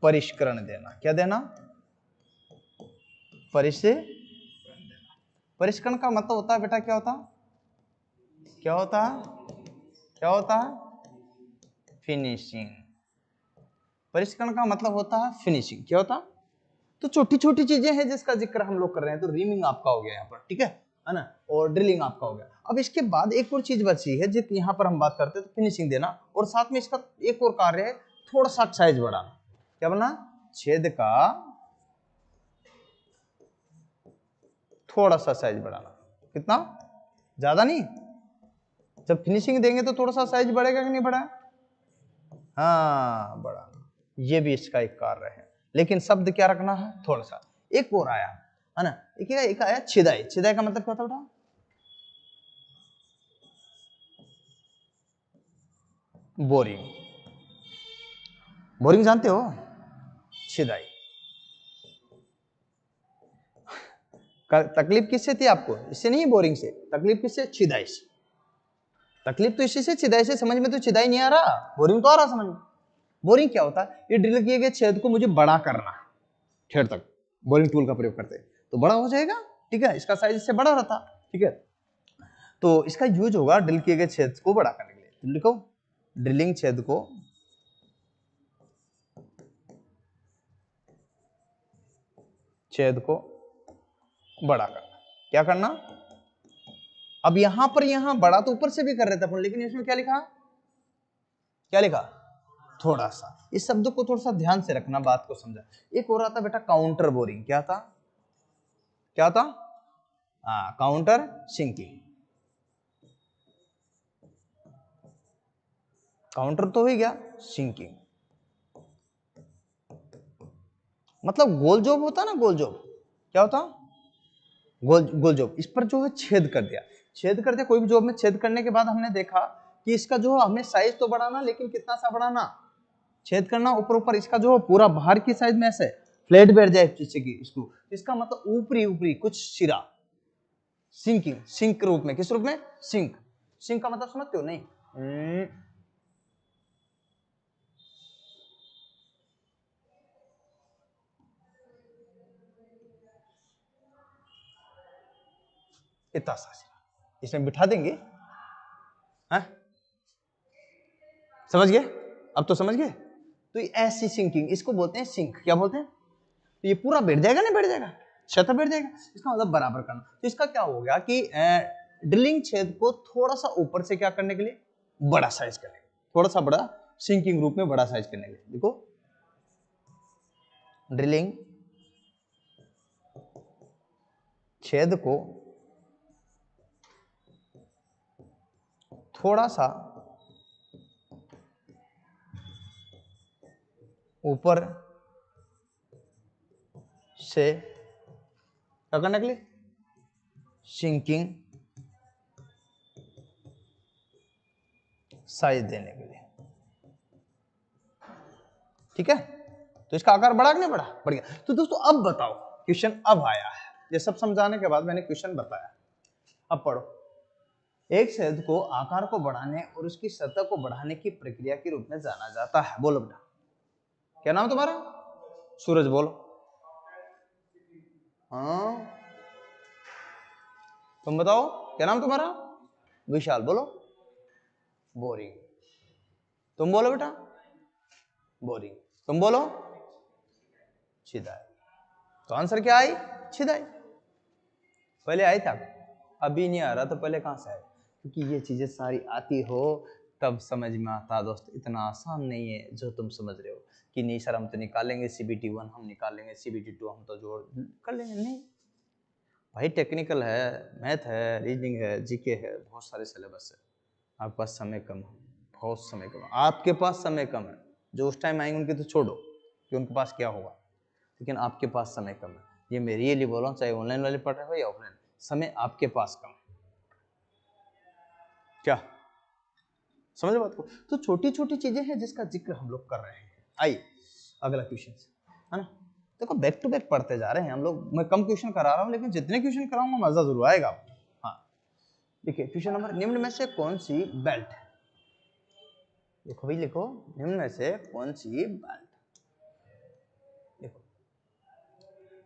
परिष्करण देना। क्या देना? परिष्करण का मतलब होता है बेटा, क्या होता है? क्या होता है? क्या होता है? फिनिशिंग। परिष्करण का मतलब होता है फिनिशिंग। क्या होता? तो छोटी छोटी चीजें हैं जिसका जिक्र हम लोग कर रहे हैं। तो रीमिंग आपका हो गया यहाँ पर, ठीक है ना, और ड्रिलिंग आपका हो गया। अब इसके बाद एक और चीज बची है जिस यहाँ पर हम बात करते हैं, तो फिनिशिंग देना, और साथ में इसका एक और कार्य है, थोड़ा सा साइज बढ़ाना। क्या बना? छेद का थोड़ा सा साइज बढ़ाना। कितना? ज्यादा नहीं। जब फिनिशिंग देंगे तो थोड़ा सा साइज बढ़ेगा कि नहीं बढ़ा? हाँ, बढ़ाना। ये भी इसका एक कार्य है, लेकिन शब्द क्या रखना है? थोड़ा सा। एक और आया है ना, एक आया छिदाई। छिदाई का मतलब क्या होता है? बोरिंग। बोरिंग जानते हो? छिदाई। तकलीफ किससे थी आपको? इससे नहीं, बोरिंग से। तकलीफ किससे? छिदाई से। तकलीफ तो इसी से, छिदाई से। समझ में तो छिदाई नहीं आ रहा, बोरिंग तो आ रहा समझ में। बोरिंग क्या होता है? ये ड्रिल किए गए छेद को मुझे बड़ा करना है, छेद तक। बोरिंग टूल का प्रयोग करते हैं तो बड़ा हो जाएगा। ठीक है, इसका साइज इससे बड़ा रहता। ठीक है, तो इसका यूज होगा ड्रिल किए गए छेद को बड़ा करने के लिए। तो लिखो, ड्रिलिंग छेद को बड़ा करना। क्या करना? अब यहां बड़ा तो ऊपर से भी कर रहे थे अपन, लेकिन इसमें क्या लिखा? क्या लिखा? थोड़ा सा। इस शब्द को थोड़ा सा ध्यान से रखना, बात को समझा। एक हो रहा था बेटा काउंटर बोरिंग। क्या था? क्या था? Counter sinking. काउंटर तो हो गया, सिंकिंग मतलब गोल जॉब होता ना, गोल जॉब। क्या होता? Goal job. इस पर जो है छेद कर दिया। छेद कर दिया कोई भी जॉब में। छेद करने के बाद हमने देखा कि इसका जो हमें साइज तो बढ़ाना, लेकिन कितना सा बढ़ाना? छेद करना ऊपर ऊपर, इसका जो पूरा बाहर की साइज में ऐसे फ्लैट बैठ जाए पीछे की इसको, इसका मतलब ऊपरी ऊपरी कुछ सिरा। सिंकिंग, सिंक रूप में। किस रूप में? सिंक। सिंक का मतलब समझते हो? नहीं। इतना सा इसमें बिठा देंगे, है? समझ गए? अब तो समझ गए। तो ऐसी सिंकिंग इसको बोलते हैं सिंक। क्या बोलते हैं? तो ये पूरा बैठ जाएगा ना, बैठ जाएगा, सतह बैठ जाएगा, इसका मतलब बराबर करना। तो इसका क्या हो गया कि ड्रिलिंग छेद को थोड़ा सा ऊपर से क्या करने के लिए, बड़ा साइज करने के लिए, थोड़ा सा बड़ा सिंकिंग रूप में बड़ा साइज करने के लिए। देखो ड्रिलिंग छेद को थोड़ा सा ऊपर से क्या करने के लिए, सिंकिंग साइज देने के लिए। ठीक है, तो इसका आकार बढ़ा कि नहीं बढ़ा? बढ़ गया। तो दोस्तों अब बताओ, क्वेश्चन अब आया है, ये सब समझाने के बाद मैंने क्वेश्चन बताया। अब पढ़ो, एक छेद को आकार को बढ़ाने और उसकी सतह को बढ़ाने की प्रक्रिया के रूप में जाना जाता है। बोलो बेटा, क्या नाम तुम्हारा? सूरज। बोलो। हाँ, तुम बताओ क्या नाम तुम्हारा? विशाल। बोलो। बोरिंग। तुम बोलो बेटा। बोरिंग। तुम बोलो। छिदाई। तो आंसर क्या आई? छिदाई। पहले आई था, अभी नहीं आ रहा, तो पहले कहां से आए? क्योंकि ये चीजें सारी आती हो तब समझ में आता दोस्त। इतना आसान नहीं है जो तुम समझ रहे हो कि नहीं सर हम तो निकालेंगे CBT 1, हम निकालेंगे CBT 2, हम तो जोड़ कर लेंगे। नहीं भाई, टेक्निकल है, मैथ है, रीजनिंग है, जीके है, बहुत सारे सिलेबस है। आपके पास समय कम है, बहुत समय कम है, आपके पास समय कम है। जो उस टाइम आएंगे उनके तो छोड़ो कि उनके पास क्या होगा, लेकिन आपके पास समय कम है। ये मेरे लिए बोल रहा हूँ, चाहे ऑनलाइन वाले पढ़ रहे हो या ऑफलाइन, समय आपके पास कम है। क्या समझ बात को? तो छोटी छोटी चीजें हैं जिसका जिक्र हम लोग कर रहे हैं। आइए अगला क्वेश्चन है ना। देखो बैक टू बैक पढ़ते जा रहे हैं हम लोग। मैं कम क्वेश्चन करा रहा हूँ, लेकिन जितने क्वेश्चन कराऊंगा मजा जरूर आएगा आपको। हाँ देखिए, क्वेश्चन नंबर, निम्न में से कौन सी बेल्ट, देखो भाई लिखो, निम्न में से कौन सी बेल्ट, देखो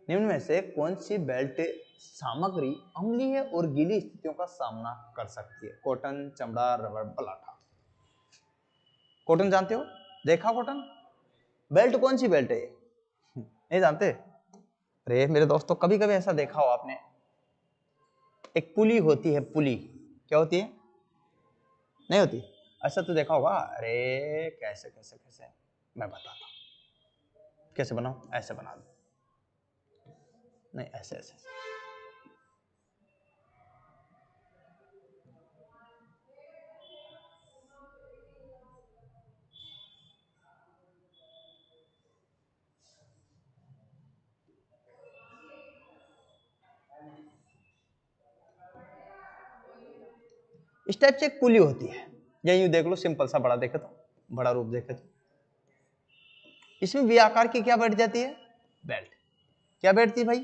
निम्न में से कौन सी बेल्ट सामग्री अम्लीय और गीली स्थितियों का सामना कर सकती है? कॉटन, चमड़ा, रबर, पलाटा। कॉटन जानते हो, देखा कॉटन बेल्ट? कौन सी बेल्ट है ये? नहीं जानते? अरे मेरे दोस्तों, कभी कभी ऐसा देखा हो आपने, एक पुली होती है, पुली क्या होती है? नहीं होती? ऐसा तो देखा होगा। अरे कैसे कैसे कैसे, मैं बताता हूं कैसे बनाओ। ऐसे बना दो, नहीं ऐसे ऐसे। इस टाइप से एक पुली होती है, या यूं देख लो, सिंपल सा बड़ा देखे तो, बड़ा रूप देखे तो इसमें वी आकार की क्या बैठ जाती है? बेल्ट। क्या बैठती है भाई?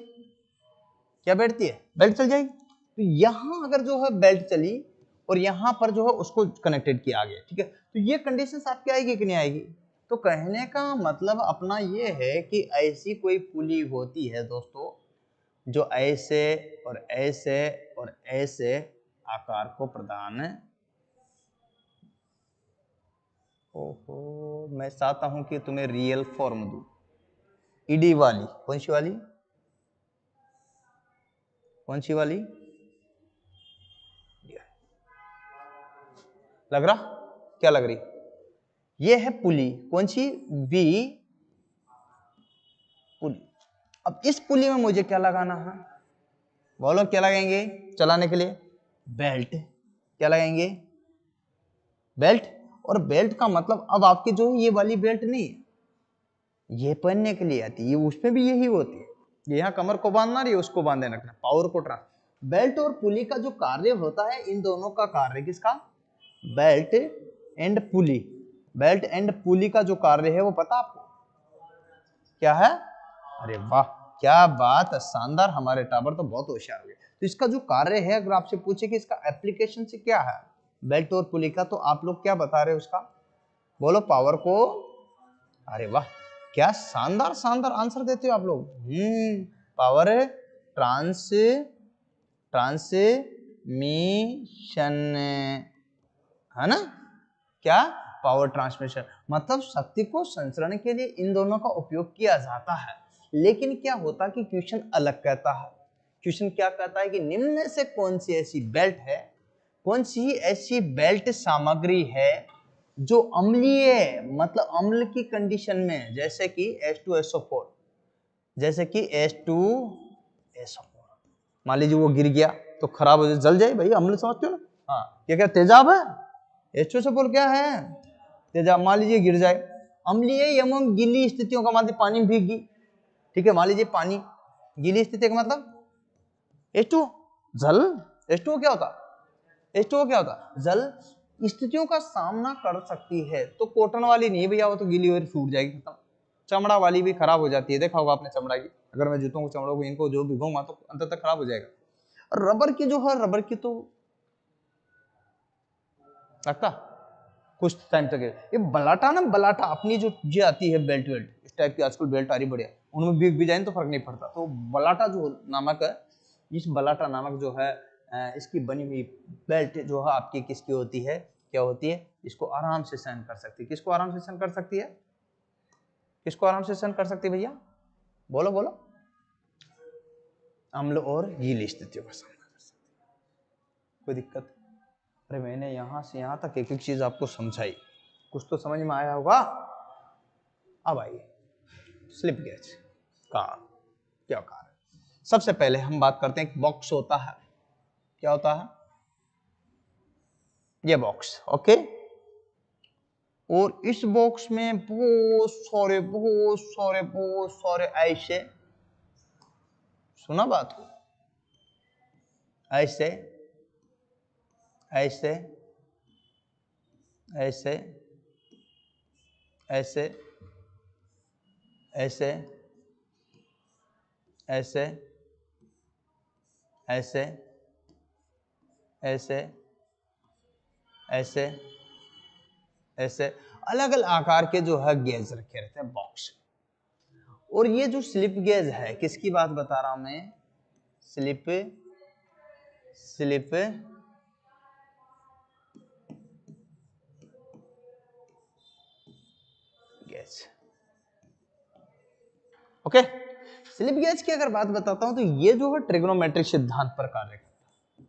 क्या बैठती है? बेल्ट चल जाएगी। तो यहां अगर जो है बेल्ट चली और यहां पर जो है उसको कनेक्टेड किया गया, ठीक है, तो ये कंडीशन आपकी आएगी कि नहीं आएगी? तो कहने का मतलब अपना ये है कि ऐसी कोई पुली होती है दोस्तों जो ऐसे और ऐसे और ऐसे आकार को प्रदान, ओहो मैं चाहता हूं कि तुम्हें रियल फॉर्म दूं। ईडी वाली, कौन सी वाली? कौन सी वाली लग रहा? क्या लग रही? ये है पुली, कौन सी? बी पुली। अब इस पुली में मुझे क्या लगाना है? बोलो क्या लगाएंगे चलाने के लिए? बेल्ट। क्या लगाएंगे? बेल्ट। और बेल्ट का मतलब अब आपकी जो है ये वाली बेल्ट नहीं है, ये पहनने के लिए आती है, ये उसमें भी यही होती है। ये यहाँ कमर को बांधना, ये उसको बांधे रखना, पावर को ट्रांस। बेल्ट और पुली का जो कार्य होता है, इन दोनों का कार्य किसका? Belt and pulley. Belt and पुली का जो कार्य है वो पता आपको क्या है? अरे वाह, क्या बात है, शानदार। हमारे टावर तो बहुत होशियार हो गए। तो इसका जो कार्य है, अगर आपसे पूछे कि इसका एप्लीकेशन से क्या है बेल्ट और पुली का, तो आप लोग क्या बता रहे हो उसका? बोलो पावर को। अरे वाह, क्या शानदार शानदार आंसर देते हो आप लोग। पावर ट्रांस ट्रांसमिशन, है ना, क्या, पावर ट्रांसमिशन, मतलब शक्ति को संचरण के लिए इन दोनों का उपयोग किया जाता है। लेकिन क्या होता है कि क्वेश्चन अलग कहता है। क्वेश्चन क्या कहता है कि निम्न में से कौन सी ऐसी बेल्ट है, कौन सी ऐसी बेल्ट सामग्री है जो अम्लीय, मतलब अम्ल की कंडीशन में, जैसे कि H2SO4, जैसे कि H2SO4, मान लीजिए वो गिर गया तो खराब हो जाए, जल जाए भाई, अम्ल समझते हो ना। हाँ, क्या क्या तेजाब है, H2SO4 क्या है, तेजाब। मान लीजिए गिर जाए, अम्लीय एवं गीली स्थितियों का, मान लीजिए पानी में भीग गई, ठीक है, मान लीजिए पानी गीली स्थिति का मतलब H2, जल। H2O क्या होता, H2O क्या होता, जल स्थितियों का सामना कर सकती है। तो कॉटन वाली नहीं भैया, वो तो गीली और सूख जाएगी, खत्म। चमड़ा वाली भी खराब हो जाती है, देखा होगा आपने चमड़ा की, अगर मैं जूतों को, चमड़ों को, इनको जो भिगोऊंगा तो अंत तक खराब हो जाएगा। और रबर की जो है, रबर की तो लगता कुछ टाइम तक है। ये बलाटा ना, बलाटा अपनी जो चीजें आती है, बेल्ट वेल्ट, इस टाइप की आजकल बेल्ट आ रही बढ़िया, उनमें भीग भी जाए तो फर्क नहीं पड़ता। तो बलाटा जो नामक है, इस बलाटा नामक जो है, इसकी बनी हुई बेल्ट जो है आपकी किसकी होती है, क्या होती है, इसको आराम से सहन कर सकती है। किसको आराम से सहन कर सकती है, किसको आराम से सहन कर सकती है भैया, बोलो बोलो, अम्ल और गीली स्थितियों का सामना कर सकती है। कोई दिक्कत, अरे मैंने यहां से यहां तक एक एक चीज आपको समझाई, कुछ तो समझ में आया होगा। अब आइए स्लिप गेज का क्या कार्य। सबसे पहले हम बात करते हैं, एक बॉक्स होता है, क्या होता है, ये बॉक्स, ओके। और इस बॉक्स में बहुत सारे बहुत सारे बहुत सारे ऐसे, सुना बात को, ऐसे ऐसे ऐसे ऐसे ऐसे ऐसे ऐसे ऐसे ऐसे ऐसे अलग अलग आकार के जो है गेज रखे रहते हैं बॉक्स। और ये जो स्लिप गेज है, किसकी बात बता रहा हूं मैं, slip slip gauge, okay. Slip gauge की अगर बात बताता हूं तो ये जो है ट्रिग्नोमेट्रिक सिद्धांत पर कार्य करता है।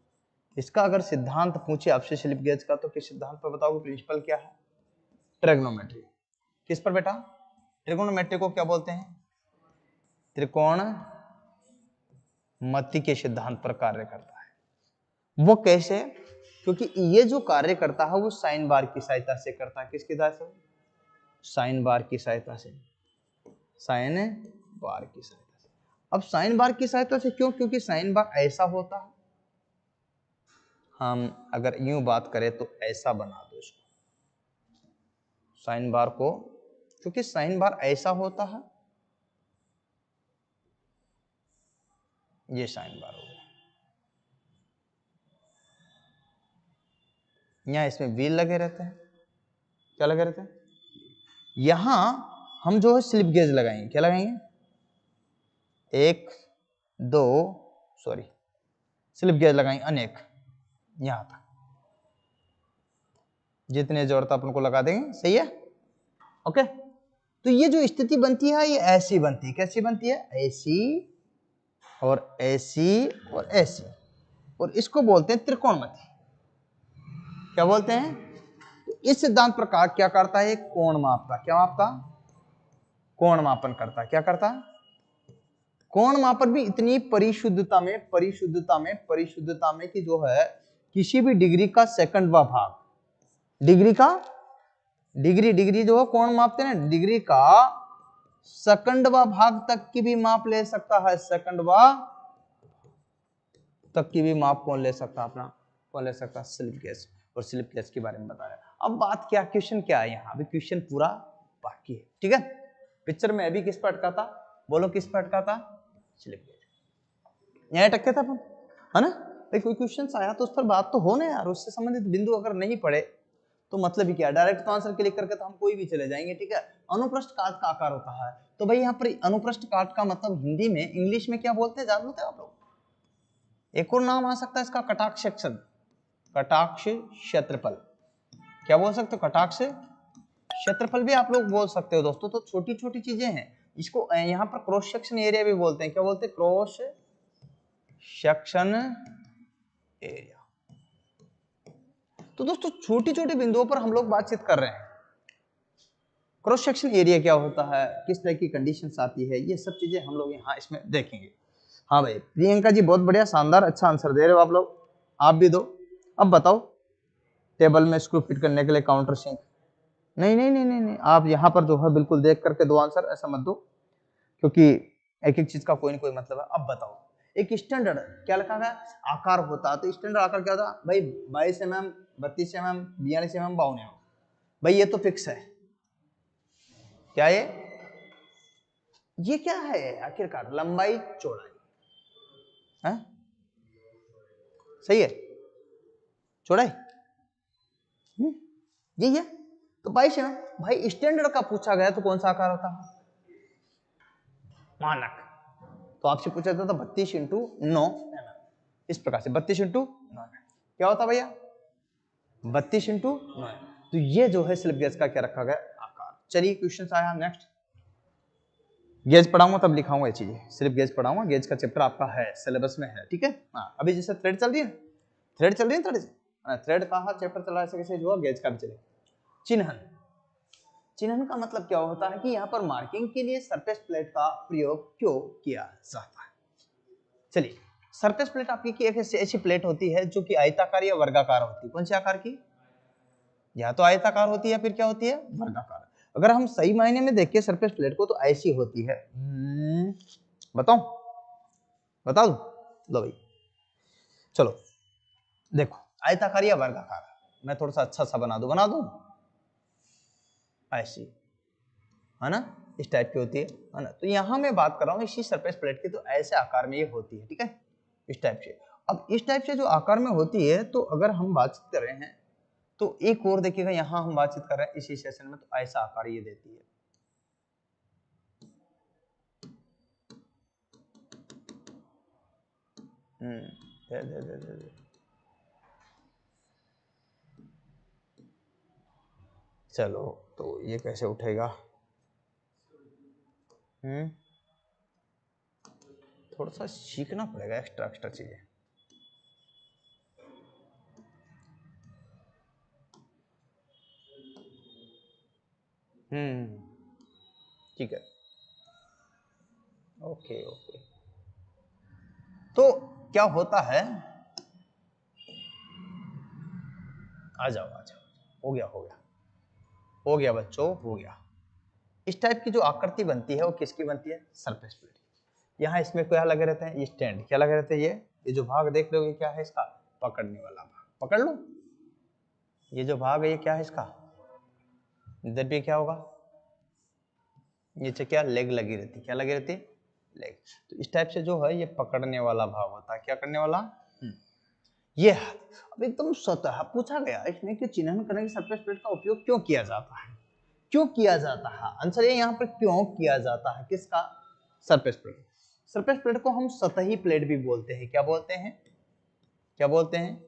इसका अगर सिद्धांत पूछे आपसे स्लिप गेज का, तो किस सिद्धांत पर बताओगे, प्रिंसिपल क्या है, ट्रिग्नोमेट्री। किस पर बेटा, ट्रिग्नोमेट्री को क्या बोलते हैं, त्रिकोण मति के सिद्धांत पर कार्य करता है। वो कैसे, क्योंकि ये जो कार्य करता है वो साइन बार की सहायता से करता है। किसकी सहायता से, साइन बार की सहायता से, साइन बार की सहायता से। अब साइन बार की सहायता से क्यों, क्योंकि साइन बार ऐसा होता है, हम अगर यूं बात करें तो ऐसा बना दो इसको, साइन बार को, क्योंकि साइन बार ऐसा होता है, ये साइन बार हो गया, यहां इसमें व्हील लगे रहते हैं, क्या लगे रहते हैं, यहां हम जो है स्लिप गेज लगाएंगे, क्या लगाएंगे, एक दो, सॉरी, स्लिप गेज लगाएंगे अनेक, यहां तक जितने जरूरत अपन को लगा देंगे, सही है, ओके। तो ये जो स्थिति बनती है ये ऐसी बनती है, कैसी बनती है, ऐसी और ऐसी और ऐसी, और इसको बोलते हैं त्रिकोणमिति। क्या बोलते हैं, तो इस सिद्धांत प्रकार क्या करता है, कोण मापता, क्या मापता, कोण मापन करता, क्या करता, कोण मापन भी इतनी परिशुद्धता में, परिशुद्धता में कि जो है किसी भी डिग्री का सेकंड व भाग, डिग्री का, डिग्री जो है कोण मापते हैं ना, डिग्री का सेकंड व भाग तक की भी माप ले सकता है, सेकंड व तक की भी माप कौन ले सकता है, अपना कौन ले सकता है, स्लिप गेज। और स्लिप गेज के बारे में बता रहा है। अब बात क्या, क्वेश्चन क्या है यहाँ, अभी क्वेश्चन पूरा बाकी है, ठीक है। पिक्चर में अभी किस पर अटका था, बोलो किस पर अटका था, स्लिप गेज, यहाँ अटके था अपन, है ना भाई। कोई क्वेश्चन आया तो उस पर बात तो हो ना यार, उससे संबंधित बिंदु अगर नहीं पड़े तो मतलब ही क्या, डायरेक्ट तो आंसर क्लिक करके तो हम कोई भी चले जाएंगे, ठीक है। अनुप्रस्थ काट का आकार होता है, तो भाई यहाँ पर अनुप्रस्थ काट का मतलब हिंदी में, इंग्लिश में क्या बोलते हैं जानते हो आप लोग, एक और नाम आ सकता है इसका, कटाक्ष सेक्शन, कटाक्ष क्षेत्रफल, क्या बोल सकते हो, कटाक्ष क्षेत्रफल भी आप लोग बोल सकते हो दोस्तों। तो छोटी छोटी चीजें हैं, इसको यहाँ पर क्रॉस सेक्शन एरिया भी बोलते हैं। क्या बोलते हैं, क्रॉस सेक्शन एरिया। तो दोस्तों छोटी छोटी बिंदुओं पर हम लोग बातचीत कर रहे हैं। क्रॉस सेक्शन एरिया क्या होता है, किस तरह की कंडीशंस आती है, ये सब चीजें हम लोग यहाँ इसमें देखेंगे। हाँ भाई प्रियंका जी बहुत बढ़िया, शानदार, अच्छा आंसर दे रहे हो आप लोग, आप भी दो। अब बताओ, टेबल में स्क्रू फिट करने के लिए काउंटर सिंक, नहीं नहीं नहीं नहीं नहीं, आप यहाँ पर जो है बिल्कुल देख करके दो आंसर, ऐसा मत दो, क्योंकि एक एक चीज का कोई ना कोई मतलब है। अब बताओ, एक स्टैंडर्ड क्या लिखा है, आकार होता है, तो स्टैंडर्ड आकार क्या होता है भाई, 22 mm, 32 mm, 42 mm, 52 mm, भाई ये तो फिक्स है। क्या ये क्या है आखिरकार, लंबाई चौड़ाई है, सही है, चौड़ाई यही है। तो 22 mm भाई स्टैंडर्ड का पूछा गया तो कौन सा आकार होता है, मानक। तो आपसे पूछा जाता था 32x9 इस प्रकार से, 32x9 क्या होता भैया, 32x9। तो ये जो है स्लिप गेज का क्या रखा गया, आकार। चलिए क्वेश्चन आया नेक्स्ट, गेज पढ़ाऊंगा तब लिखाऊंगा ये चीजें, सिर्फ गेज पढ़ाऊंगा, गेज का चैप्टर आपका है सिलेबस में है, ठीक है। हाँ अभी जैसे थ्रेड चल रही है, थ्रेड चल रही है, थ्रेड का चैप्टर चला ऐसे कैसे जो गेज का भी चले। चिन्हन, चिन्हन का मतलब क्या होता है कि यहाँ पर मार्किंग के लिए सरफेस प्लेट का प्रयोग क्यों किया जाता है। चलिए, सरफेस प्लेट आपकी की एक ऐसी प्लेट होती है जो कि आयताकार या वर्गाकार होती है। कौन से आकार की, या तो आयताकार होती है या फिर क्या होती है, वर्गाकार। अगर हम सही मायने में देखें सरफेस प्लेट को तो ऐसी होती है, बताऊं, बता दूं, लो भाई चलो देखो, आयताकार या वर्गाकार, मैं थोड़ा सा अच्छा सा बना दूं ऐसी, है ना, इस टाइप की होती है ना। तो यहां मैं बात कर रहा हूं इसी सरफेस प्लेट की, तो ऐसे आकार में ये होती है, ठीक है, इस टाइप से। अब इस टाइप से जो आकार में होती है, तो अगर हम बातचीत कर रहे हैं तो एक और देखिएगा, यहां हम बातचीत कर रहे हैं इसी सेशन में, तो ऐसा आकार ये देती है। दे। चलो तो ये कैसे उठेगा, थोड़ा सा सीखना पड़ेगा एक्स्ट्रा एक्स्ट्रा चीजें। ठीक है, ओके ओके। तो क्या होता है, आ जाओ, हो गया हो गया हो गया बच्चों, हो गया। इस टाइप की जो आकृति बनती है वो किसकी बनती है, सरफेस प्लेट। यहाँ इसमें क्या लगे रहते हैं, ये स्टैंड क्या लगे रहते हैं, ये जो भाग देख रहे हो ये क्या है, इसका पकड़ने वाला भाग, पकड़ लो। ये जो भाग है ये क्या है इसका, इधर भी क्या होगा, नीचे क्या लेग लगी रहती, क्या लगी रहती, लेग। तो इस टाइप से जो है ये पकड़ने वाला भाग होता है, क्या करने वाला, ये है। अब एकदम सतह पूछा गया इसमें कि चिन्हन करने की सरफेस प्लेट का उपयोग क्यों किया जाता है, क्यों किया जाता है, आंसर ये यहाँ पर क्यों किया जाता है, किसका, सरफेस प्लेट। सरफेस प्लेट को हम सतही प्लेट भी बोलते हैं, क्या बोलते हैं, क्या बोलते हैं,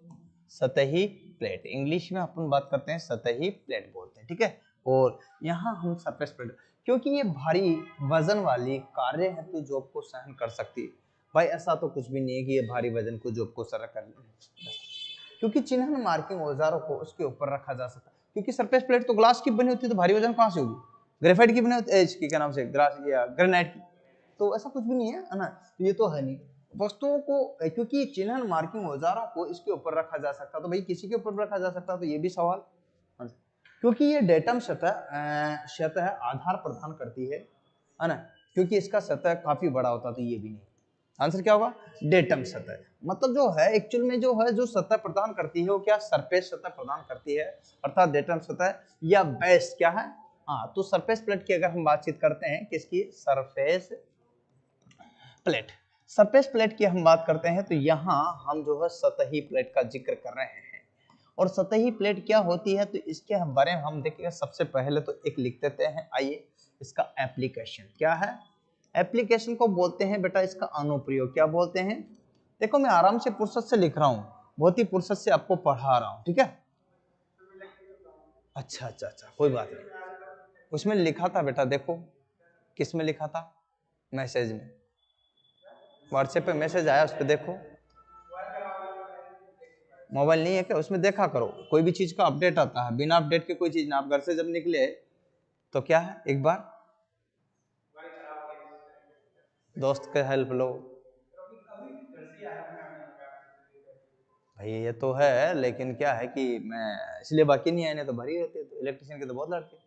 सतही प्लेट। इंग्लिश में अपन बात करते हैं सतही प्लेट बोलते हैं, ठीक है। और यहाँ हम सरफेस प्लेट, क्योंकि ये भारी वजन वाली कार्य है तो जॉब को सहन कर सकती है। भाई ऐसा तो कुछ भी नहीं है कि ये भारी वजन को जॉब को सहन कर ले, क्योंकि चिन्हन मार्किंग औजारों को उसके ऊपर रखा जा सकता है। क्योंकि सरफेस प्लेट तो ग्लास की बनी होती है, तो भारी वजन कहाँ से होगी, ग्रेफाइट की बनी होती है, इसकी क्या नाम से, ग्लास या ग्रेनाइट की, तो ऐसा कुछ भी नहीं है ना, तो ये तो है नहीं। वस्तुओं को, क्योंकि चिन्हन मार्किंग औजारों को इसके ऊपर रखा जा सकता, तो भाई किसी के ऊपर रखा जा सकता, तो ये भी सवाल, क्योंकि ये डेटम सतह आधार प्रदान करती है ना, क्योंकि इसका सतह काफी बड़ा होता, तो ये भी नहीं। आंसर क्या होगा, डेटम सतह। मतलब जो है एक्चुअल में जो है जो सतह प्रदान करती है वो क्या, सरफेस सतह प्रदान करती है, अर्थात डेटम सतह या बेस क्या है। हाँ, तो सरफेस प्लेट की अगर हम बातचीत करते हैं, किसकी, सरफेस प्लेट, सरफेस प्लेट की हम बात करते हैं, तो यहाँ हम जो है सतही प्लेट का जिक्र कर रहे हैं। और सतही प्लेट क्या होती है, तो इसके बारे में हम देखेंगे। सबसे पहले तो एक लिख देते हैं, आइए, इसका एप्लीकेशन क्या है, एप्लीकेशन को बोलते हैं बेटा इसका अनुप्रयोग, क्या बोलते हैं। देखो मैं आराम से फुर्सत से लिख रहा हूं, बहुत ही फुर्सत से आपको पढ़ा रहा हूं, ठीक है। अच्छा अच्छा अच्छा, कोई बात नहीं। उसमें लिखा था बेटा, देखो किस में लिखा था, मैसेज में, व्हाट्सएप पे मैसेज आया, उस पर देखो। मोबाइल नहीं है क्या, उसमें देखा करो, कोई भी चीज का अपडेट आता है, बिना अपडेट के कोई चीज ना, आप घर से जब निकले तो क्या है, एक बार दोस्त का हेल्प लो। भाई ये तो है, लेकिन क्या है कि मैं इसलिए बाकी नहीं आए, नहीं तो भरी रहते, तो इलेक्ट्रिशियन के तो बहुत लड़के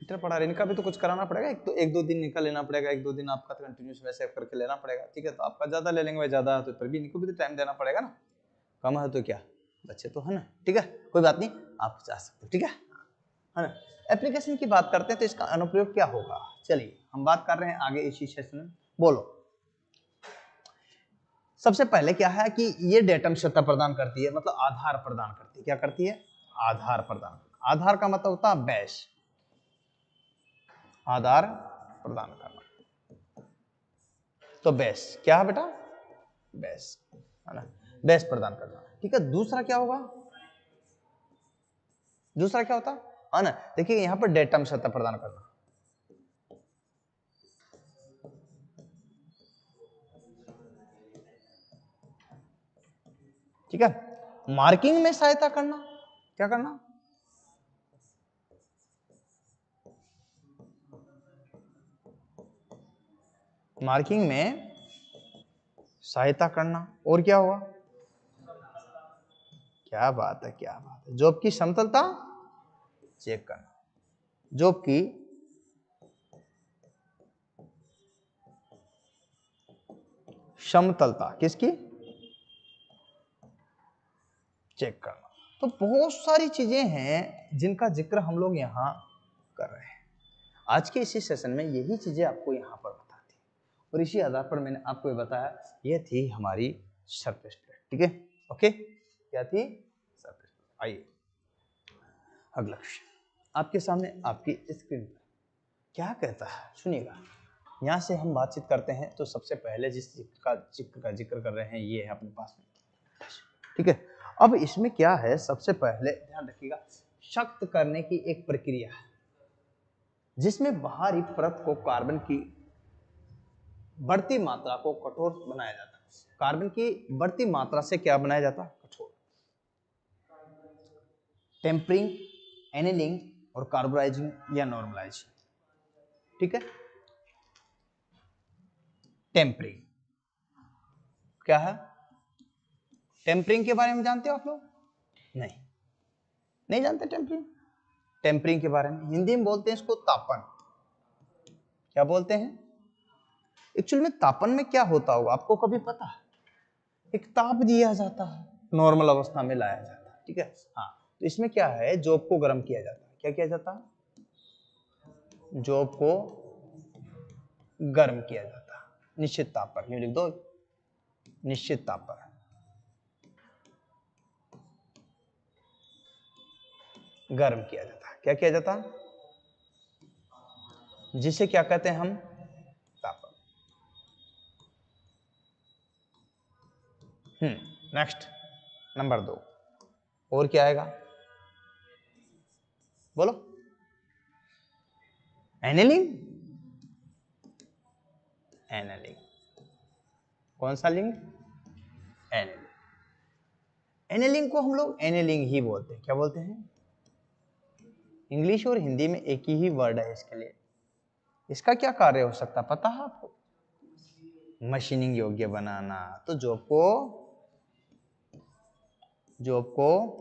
फिटर पड़ा रहे, इनका भी तो कुछ कराना पड़ेगा, एक दो दिन इनका लेना पड़ेगा, एक दो दिन आपका तो कंटिन्यूस वैसे करके लेना पड़ेगा, ठीक है, तो आपका ज्यादा ले लेंगे, ज्यादा तो फिर भी इनको भी तो टाइम देना पड़ेगा ना, कम है तो क्या, बच्चे तो है ना, ठीक है, कोई बात नहीं, आप जा सकते हो, ठीक है ना। एप्लीकेशन की बात करते हैं तो इसका अनुप्रयोग क्या होगा, चलिए हम बात कर रहे हैं आगे इसी सेशन में, बोलो। सबसे पहले क्या है कि ये डेटम सत्ता प्रदान करती है, मतलब आधार प्रदान करती है, क्या करती है, आधार प्रदान, आधार का मतलब होता है बेस, आधार प्रदान करना, तो बेस क्या है बेटा, बेस है ना, बेस प्रदान करना, ठीक है। दूसरा क्या होगा, दूसरा क्या होता है ना, देखिए यहां पर डेटम सत्ता प्रदान करना, ठीक है। मार्किंग में सहायता करना, क्या करना, मार्किंग में सहायता करना, और क्या होगा, क्या बात है, क्या बात है, जॉब की समतलता चेक करना, जॉब की समतलता किसकी, चेक करना। तो बहुत सारी चीजें हैं जिनका जिक्र हम लोग यहाँ कर रहे हैं, आज के इसी सेशन में यही चीजें आपको यहाँ पर बताती, और इसी आधार पर मैंने आपको ये बताया, ये थी हमारी सरफेस प्लेट, ठीक है, ओके, क्या थी, सरफेस प्लेट। आइए अगला क्वेश्चन आपके सामने आपकी स्क्रीन पर क्या कहता है, सुनिएगा। यहाँ से हम बातचीत करते हैं, तो सबसे पहले जिस चित्र का जिक्र कर रहे हैं ये है अपने पास में, ठीक है। अब इसमें क्या है, सबसे पहले ध्यान रखिएगा, सख्त करने की एक प्रक्रिया है जिसमें बाहरी परत को कार्बन की बढ़ती मात्रा को कठोर बनाया जाता है, कार्बन की बढ़ती मात्रा से क्या बनाया जाता है, कठोर, टेम्परिंग, एनिलिंग और कार्बोराइजिंग या नॉर्मलाइजिंग, ठीक है। टेम्परिंग क्या है, टेम्परिंग के बारे में जानते हो आप लोग, नहीं, नहीं जानते टेम्परिंग, टेम्परिंग के बारे में हिंदी में बोलते हैं इसको तापन, क्या बोलते हैं, एक्चुअल में तापन में क्या होता होगा आपको कभी पता है, एक ताप दिया जाता है, नॉर्मल अवस्था में लाया जाता है, ठीक है, हाँ, तो इसमें क्या है, जॉब को गर्म किया जाता है, क्या किया जाता है, जॉब को गर्म किया जाता है, निश्चित ताप पर, लिख दो, निश्चित ताप पर गर्म किया जाता है, क्या किया जाता है, जिसे क्या कहते हैं हम, तापन। नेक्स्ट नंबर 2, और क्या आएगा, बोलो, एनेलिंग, एनेलिंग, कौन सा लिंग, एनेलिंग, एनेलिंग को हम लोग एनेलिंग ही बोलते हैं, क्या बोलते हैं, इंग्लिश और हिंदी में एक ही वर्ड है इसके लिए, इसका क्या कार्य हो सकता है पता है आपको, मशीनिंग योग्य बनाना, तो जॉब को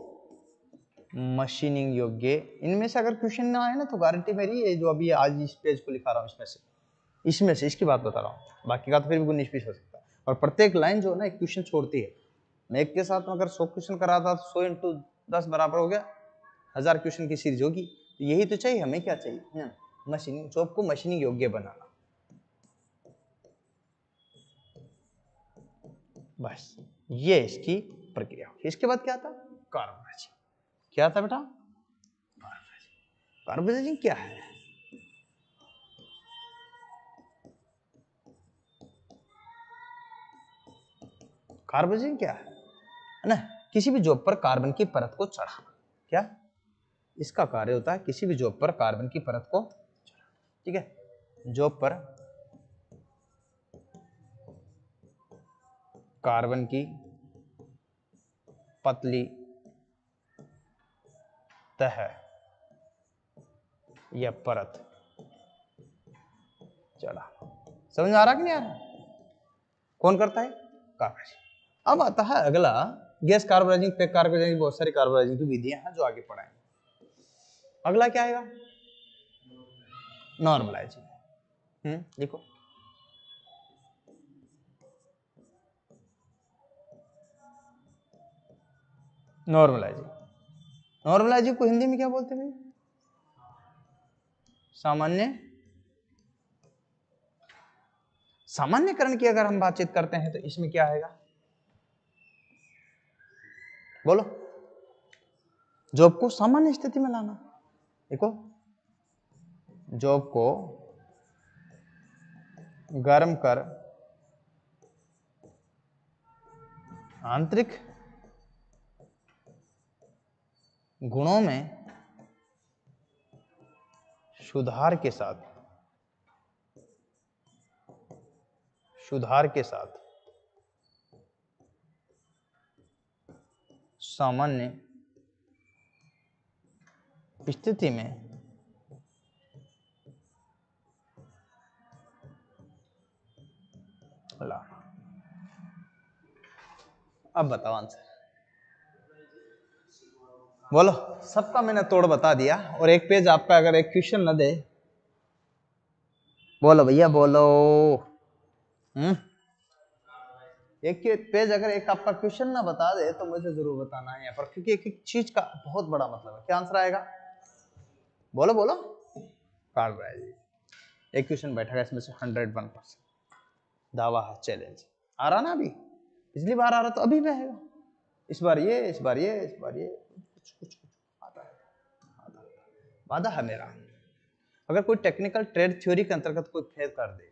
मशीनिंग योग्य, इनमें से अगर क्वेश्चन ना आए ना तो गारंटी मेरी है, जो अभी आज इस पेज को लिखा रहा हूँ इसमें से इसकी बात बता रहा हूँ, बाकी का तो फिर भी 19-20 हो सकता है, और प्रत्येक लाइन जो है ना एक क्वेश्चन छोड़ती है, मैं एक के साथ अगर 100 क्वेश्चन करा था तो 100 × 10 बराबर हो गया 1000 क्वेश्चन की सीरीज होगी, तो यही तो चाहिए हमें, क्या चाहिए, मशीनिंग, जॉब को मशीनिंग योग्य बनाना, बस ये इसकी प्रक्रिया होगी। इसके बाद क्या था, कार्बोनाइजिंग, क्या था बेटा, कार्बोनाइजिंग क्या है, कार्बोनाइजिंग क्या है ना, किसी भी जॉब पर कार्बन की परत को चढ़ाना, क्या? इसका कार्य होता है किसी भी जॉब पर कार्बन की परत को, ठीक है, जॉब पर कार्बन की पतली तह या परत चढ़ा। समझ में आ रहा कि नहीं आ रहा? कौन करता है? कार्बोनाइजेशन। अब आता है अगला, गैस कार्बोनाइजिंग, पैक कार्बोनाइजिंग, बहुत सारी कार्बोनाइजिंग की विधियां हैं जो आगे पढ़ाएंगे। अगला क्या आएगा? नॉर्मलाइजिंग। देखो नॉर्मलाइजिंग, नॉर्मलाइजिंग को हिंदी में क्या बोलते हैं? सामान्य, सामान्यकरण की अगर हम बातचीत करते हैं तो इसमें क्या आएगा? बोलो। जॉब को सामान्य स्थिति में लाना। देखो, जॉब को गर्म कर आंतरिक गुणों में सुधार के साथ सामान्य स्थिति में लाना। अब बताओ आंसर, बोलो। सबका मैंने तोड़ बता दिया, और एक पेज आपका अगर एक क्वेश्चन न दे, बोलो भैया बोलो। एक पेज अगर एक आपका क्वेश्चन ना बता दे तो मुझे जरूर बताना है यहाँ पर, क्योंकि एक एक चीज का बहुत बड़ा मतलब है। क्या आंसर आएगा? बोलो बोलो। कार्बोहाइड्रेट। एक क्वेश्चन बैठेगा इसमें से 101%। दावा है, चैलेंज। आ रहा ना अभी? पिछली बार आ रहा तो अभी भी आएगा। इस बार ये, इस बार ये, इस बार ये, कुछ कुछ कुछ आता है, वादा है मेरा। अगर कोई टेक्निकल ट्रेड थ्योरी के अंतर्गत कोई फेल कर दे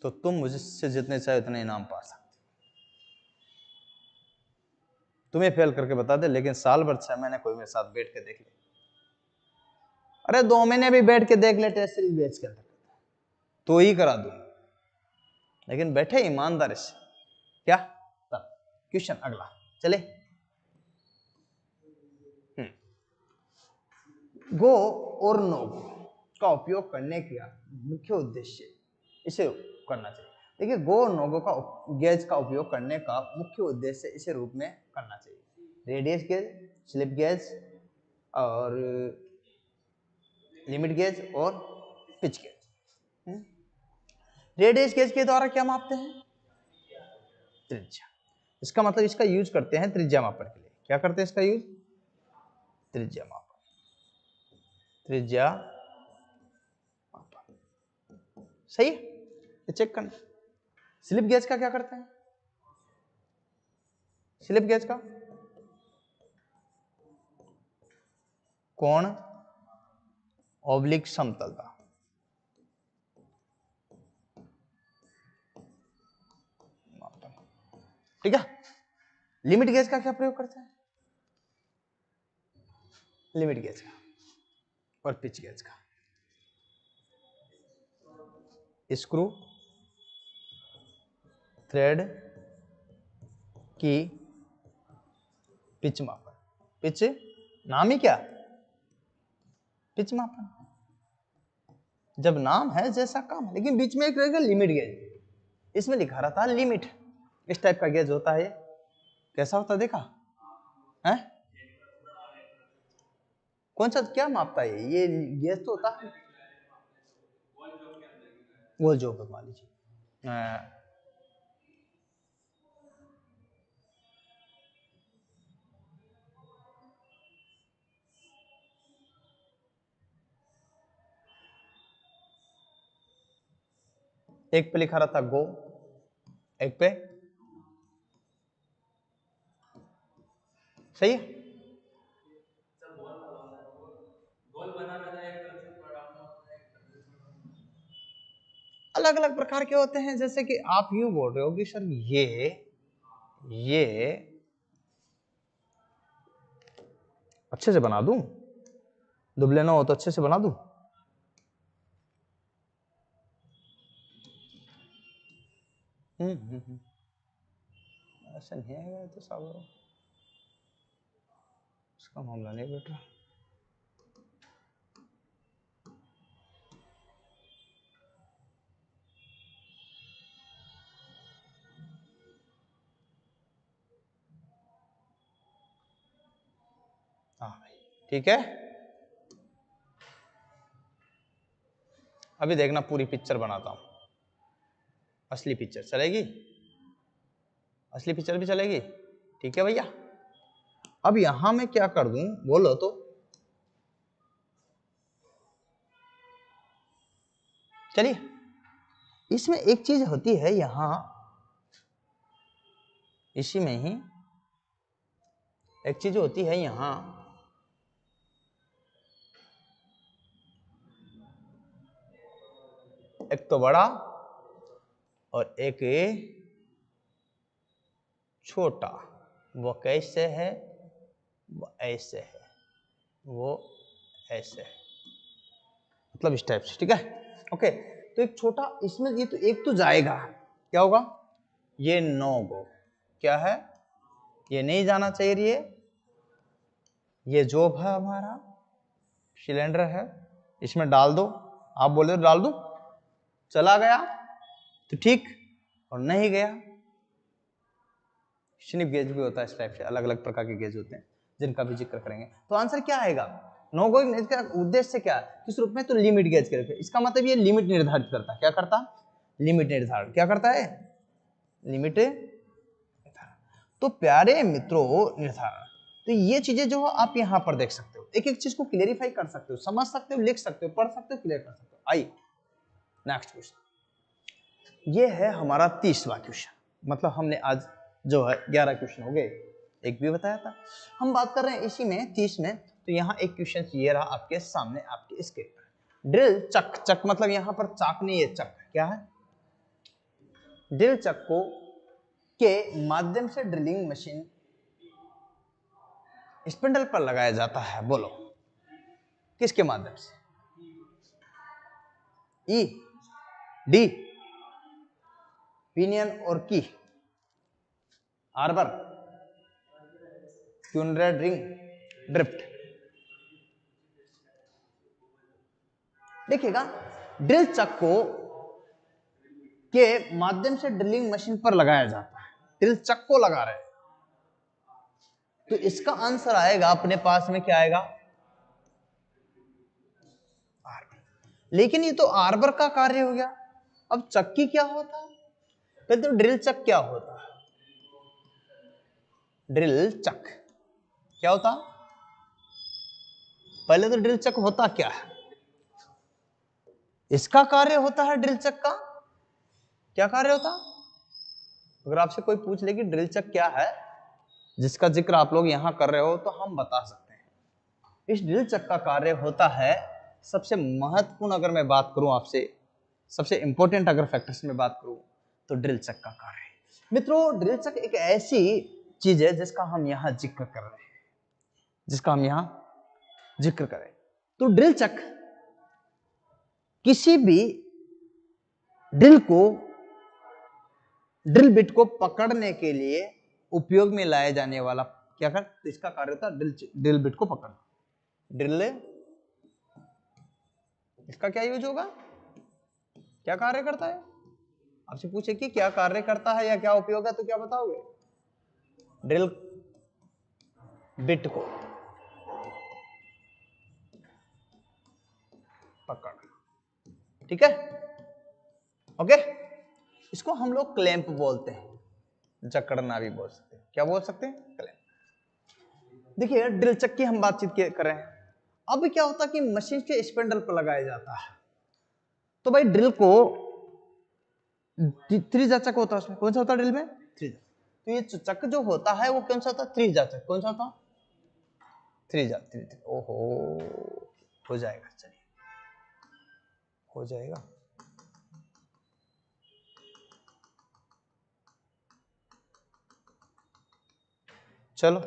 तो तुम मुझसे जितने चाहे उतने इनाम पा सकते। तुम्हें फेल करके बता दे, लेकिन साल भर 6 महीने कोई मेरे साथ बैठ के देख ले। अरे 2 महीने भी बैठ के देख ले टेस्ट सीरीज बेच के अंदर, तो ही करा दूं, लेकिन बैठे ईमानदारी से। क्या? तब क्वेश्चन अगला चले। गो और नो गो का उपयोग करने का मुख्य उद्देश्य, इसे करना चाहिए। देखिए, गो और नो गो का गेज का उपयोग करने का मुख्य उद्देश्य इसे रूप में करना चाहिए। रेडियस गेज, स्लिप गेज और लिमिट गेज और पिच गेज। रेडियस गेज के द्वारा क्या मापते हैं? त्रिज्या। इसका मतलब इसका यूज करते हैं त्रिज्या मापन के लिए। क्या करते हैं इसका यूज? त्रिज्या मापन। त्रिज्या मापन सही है, चेक करना। स्लिप गेज का क्या करते हैं? स्लिप गेज का कोण ऑब्लिक समतलता। ठीक है। लिमिट गेज का क्या प्रयोग करते हैं? लिमिट गेज का और पिच गेज का स्क्रू थ्रेड की पिच मापन। पिच नाम ही क्या? पिच मापन। जब नाम है जैसा काम है, लेकिन बीच में एक रहेगा लिमिट गेज। इसमें लिखा रहता है लिमिट। इस टाइप का गेज होता है। कैसा होता है देखा है? कौन सा क्या मापता है ये गेज? तो होता है गोल जॉब मान लीजिए। एक पे लिखा रहता गो, एक पे सही है। अलग अलग प्रकार के होते हैं। जैसे कि आप यूं बोल रहे हो कि सर ये अच्छे से बना दूं, दुबले ना हो तो अच्छे से बना दूं। ऐसा नहीं है तो साहब, उसका मामला नहीं बेटा। हाँ भाई ठीक है, अभी देखना पूरी पिक्चर बनाता हूं। असली पिक्चर चलेगी, असली पिक्चर भी चलेगी, ठीक है भैया। अब यहां मैं क्या कर दूं बोलो तो, चलिए इसमें एक चीज होती है यहां, इसी में ही एक चीज होती है यहां, एक तो बड़ा और एक छोटा। वो कैसे है, वो ऐसे है, वो ऐसे है, मतलब इस टाइप से, ठीक है। ओके, तो एक छोटा इसमें, ये तो एक तो जाएगा, क्या होगा, ये 9 गो, क्या है, ये नहीं जाना चाहिए, ये जोब है हमारा, सिलेंडर है, इसमें डाल दो, आप बोले तो डाल दो, चला गया तो ठीक, और नहीं गया। स्निप गेज भी होता है इस टाइप से, अलग अलग प्रकार के गेज होते हैं जिनका भी जिक्र करेंगे। तो आंसर क्या आएगा, नो गो। इसका उद्देश्य क्या है, किस रूप में, तो लिमिट गेज के, इसका मतलब ये लिमिट निर्धारित करता है, क्या करता, लिमिट निर्धारण, क्या करता है, लिमिट। तो प्यारे मित्रों निर्धारण, तो ये चीजें जो है आप यहां पर देख सकते हो, एक एक चीज को क्लियरिफाई कर सकते हो, समझ सकते हो, लिख सकते हो, पढ़ सकते हो, क्लियर कर सकते हो। आइए नेक्स्ट क्वेश्चन, ये है हमारा 30वां क्वेश्चन, मतलब हमने आज जो है 11 क्वेश्चन हो गए, एक भी बताया था। हम बात कर रहे हैं इसी में 30 में, तो यहाँ एक क्वेश्चन ये रहा आपके सामने, आपके स्क्रीन पर। ड्रिल चक, चक मतलब यहाँ पर चाक नहीं है, चक क्या है, ड्रिल चक को के माध्यम से ड्रिलिंग मशीन स्पिंडल पर लगाया जाता है, बोलो किसके माध्यम से, ई, डी, पिनियन और की, आर्बर, क्यूनरेड रिंग, ड्रिफ्ट। देखिएगा, ड्रिल चक को के माध्यम से ड्रिलिंग मशीन पर लगाया जाता है, ड्रिल चक को लगा रहे हैं, तो इसका आंसर आएगा अपने पास में, क्या आएगा, आर्बर। लेकिन ये तो आर्बर का कार्य हो गया, अब चक्की क्या होता है, पहले तो ड्रिल चक क्या होता है, ड्रिल चक क्या होता, पहले तो ड्रिल चक होता क्या है, इसका कार्य होता है ड्रिल चक का, क्या कार्य होता, अगर आपसे कोई पूछ ले कि ड्रिल चक क्या है, जिसका जिक्र आप लोग यहां कर रहे हो, तो हम बता सकते हैं, इस ड्रिल चक का कार्य होता है, सबसे महत्वपूर्ण अगर मैं बात करूं आपसे, सबसे इंपॉर्टेंट अगर फैक्टर्स में बात करूं, तो ड्रिल चक का कार्य है। मित्रों ड्रिल चक एक ऐसी चीज है जिसका हम यहां जिक्र कर रहे हैं, जिसका हम यहां जिक्र करें, तो ड्रिल चक किसी भी ड्रिल को, ड्रिल बिट को पकड़ने के लिए उपयोग में लाए जाने वाला, क्या कर, तो इसका कार्य होता है ड्रिल बिट को पकड़ना, ड्रिल, इसका क्या यूज होगा, क्या कार्य करता है, आपसे पूछे कि क्या कार्य करता है या क्या उपयोग है, तो क्या बताओगे, ड्रिल बिट को पकड़, ठीक है, ओके। इसको हम लोग क्लैंप बोलते हैं, जकड़ना भी बोल सकते हैं, क्या बोल सकते हैं, क्लैंप। देखिए ड्रिल चक की हम बातचीत कर रहे हैं, अब क्या होता है कि मशीन के स्पिंडल पर लगाया जाता है, तो भाई ड्रिल को त्रिज्या चक होता है, उसमें कौन सा होता है ड्रिल में, त्रिज्या, तो ये चक जो होता है वो कौन सा होता है, त्रिज्या चक, कौन सा होता, त्रिज्या, ओहो, हो जाएगा, चलिए हो जाएगा, चलो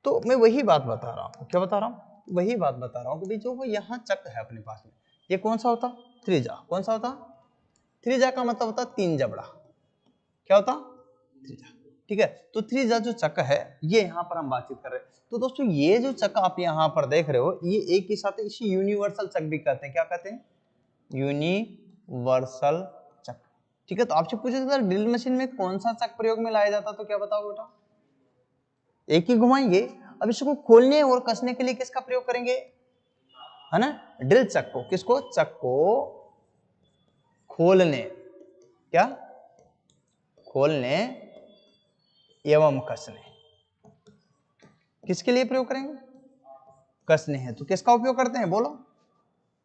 तो मैं वही बात बता रहा हूँ, क्या बता रहा हूँ, वही बात बता रहा हूँ कि भाई जो वो यहाँ चक्र है अपने पास में, ये कौन सा होता, त्रिज्या, कौन सा होता, त्रिज्या का मतलब होता तीन जबड़ा, क्या होता, त्रिज्या, ठीक है। तो त्रिज्या जो चक्र है ये यहाँ पर हम बातचीत कर रहे हैं। तो दोस्तों ये जो चक्र आप यहाँ पर देख रहे हो ये एक ही साथ है, इसी यूनिवर्सल चक्र भी कहते हैं, क्या कहते हैं, यूनिवर्सल चक्र, ठीक है। तो आपसे पूछा जाता है ड्रिल मशीन में कौन सा चक्र प्रयोग में लाया जाता, तो क्या बताओ बेटा, एक ही घुमाएंगे। अब इसको खोलने और कसने के लिए किसका प्रयोग करेंगे, है ना, ड्रिल चक को, किसको, चक को खोलने, क्या, खोलने एवं कसने, किसके लिए प्रयोग करेंगे, कसने हैं। तो किसका उपयोग करते हैं, बोलो,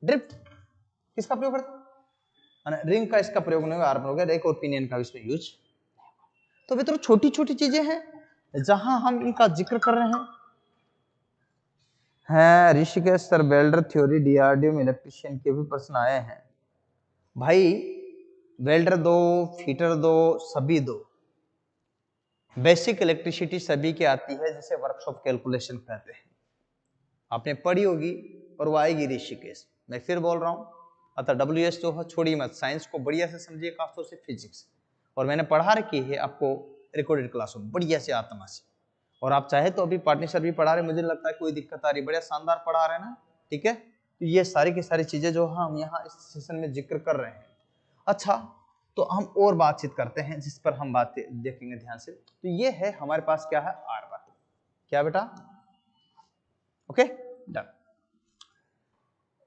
ड्रिफ्ट, किसका प्रयोग करते हैं, रिंग का इसका प्रयोग नहीं होगा, आर्म हो गया, एक और पिनियन का इसमें यूज। तो मित्रों छोटी छोटी चीजें हैं जहां हम इनका जिक्र कर रहे हैं। Rishikesh sir welder theory DRDO में इलेक्ट्रिशियन के भी प्रश्न आए हैं भाई, वेल्डर दो, फीटर दो, सभी दो, बेसिक इलेक्ट्रिसिटी सभी की आती है जिसे वर्कशॉप कैलकुलेशन कहते हैं, आपने पढ़ी होगी और वो आएगी ऋषिकेश। मैं फिर बोल रहा हूँ, अतः WS जो है छोड़ी मत, साइंस को बढ़िया से समझिए, खासतौर से फिजिक्स, और मैंने पढ़ा रखी है आपको रिकॉर्डेड क्लासों में बढ़िया से आत्मा से, और आप चाहे तो अभी पार्टनर सर भी पढ़ा रहे, मुझे लगता है कोई दिक्कत आ रही, बढ़िया शानदार पढ़ा रहे हैं ना, ठीक है। तो ये सारी की सारी चीजें जो हम यहाँ इस सेशन में जिक्र कर रहे हैं। अच्छा, तो हम और बातचीत करते हैं जिस पर हम बात देखेंगे ध्यान से। तो ये है हमारे पास क्या है, R1, क्या बेटा, ओके डन।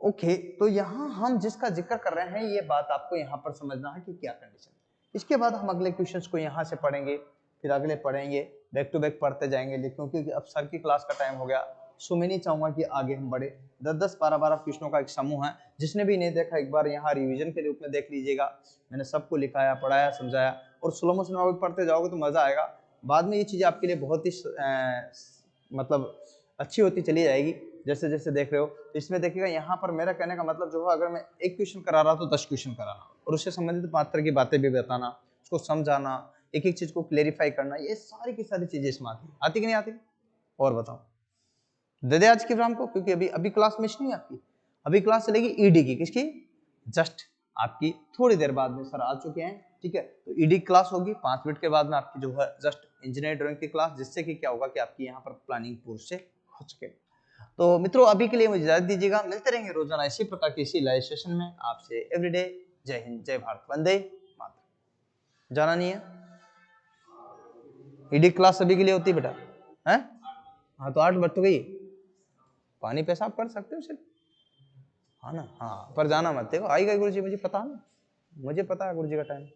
ओके, तो यहाँ हम जिसका जिक्र कर रहे हैं ये बात आपको यहाँ पर समझना है कि क्या कंडीशन। इसके बाद हम अगले क्वेश्चंस को यहाँ से पढ़ेंगे, फिर अगले पढ़ेंगे, बैक टू बैक पढ़ते जाएंगे, लेकिन क्योंकि अब सर की क्लास का टाइम हो गया, सो मैं नहीं चाहूंगा कि आगे हम बढ़े। 10-10, 12-12 क्वेश्चनों का एक समूह है, जिसने भी नहीं देखा एक बार यहाँ रिविजन के रूप में देख लीजिएगा। मैंने सबको लिखाया, पढ़ाया, समझाया, और स्लो मोशन में पढ़ते जाओगे तो मजा आएगा। बाद में ये चीजें आपके लिए बहुत ही मतलब अच्छी होती चली जाएगी जैसे जैसे देख रहे हो। तो इसमें देखिएगा यहाँ पर मेरा कहने का मतलब जो है, अगर मैं एक क्वेश्चन करा रहा तो 10 क्वेश्चन कराना, और उससे संबंधित 5 तरह की बातें भी बताना, उसको समझाना, एक एक चीज को क्लेरिफाई करना, ये सारी की सारी चीजें इसमें आती कि नहीं आती, और बताओ, दे दे आज की राम को, क्योंकि अभी अभी क्लास मिस नहीं आपकी, अभी क्लास चलेगी ईडी की, किसकी, जस्ट आपकी थोड़ी देर बाद में सर आ चुके हैं, ठीक है। तो ईडी क्लास होगी 5 मिनट के बाद में आपकी जो है जस्ट इंजीनियर ड्राइंग की क्लास, जिससे कि क्या होगा कि आपकी यहाँ पर प्लानिंग पूर्ण से हो सके। तो मित्रों अभी के लिए मुझे इजाजत दीजिएगा, मिलते रहेंगे रोजाना इसी प्रकार की इसी लाइव सेशन में आपसे एवरीडे। जय हिंद, जय भारत, वंदे मातरम। जाना नहीं है, ईडी क्लास सभी के लिए होती है बेटा, है, हाँ तो 8 बज तो गई, पानी पेशाब कर सकते हो सिर्फ, हाँ ना, हाँ पर जाना मत, देखो आएगा गुरु जी, मुझे पता है ना, मुझे पता है गुरु जी का टाइम।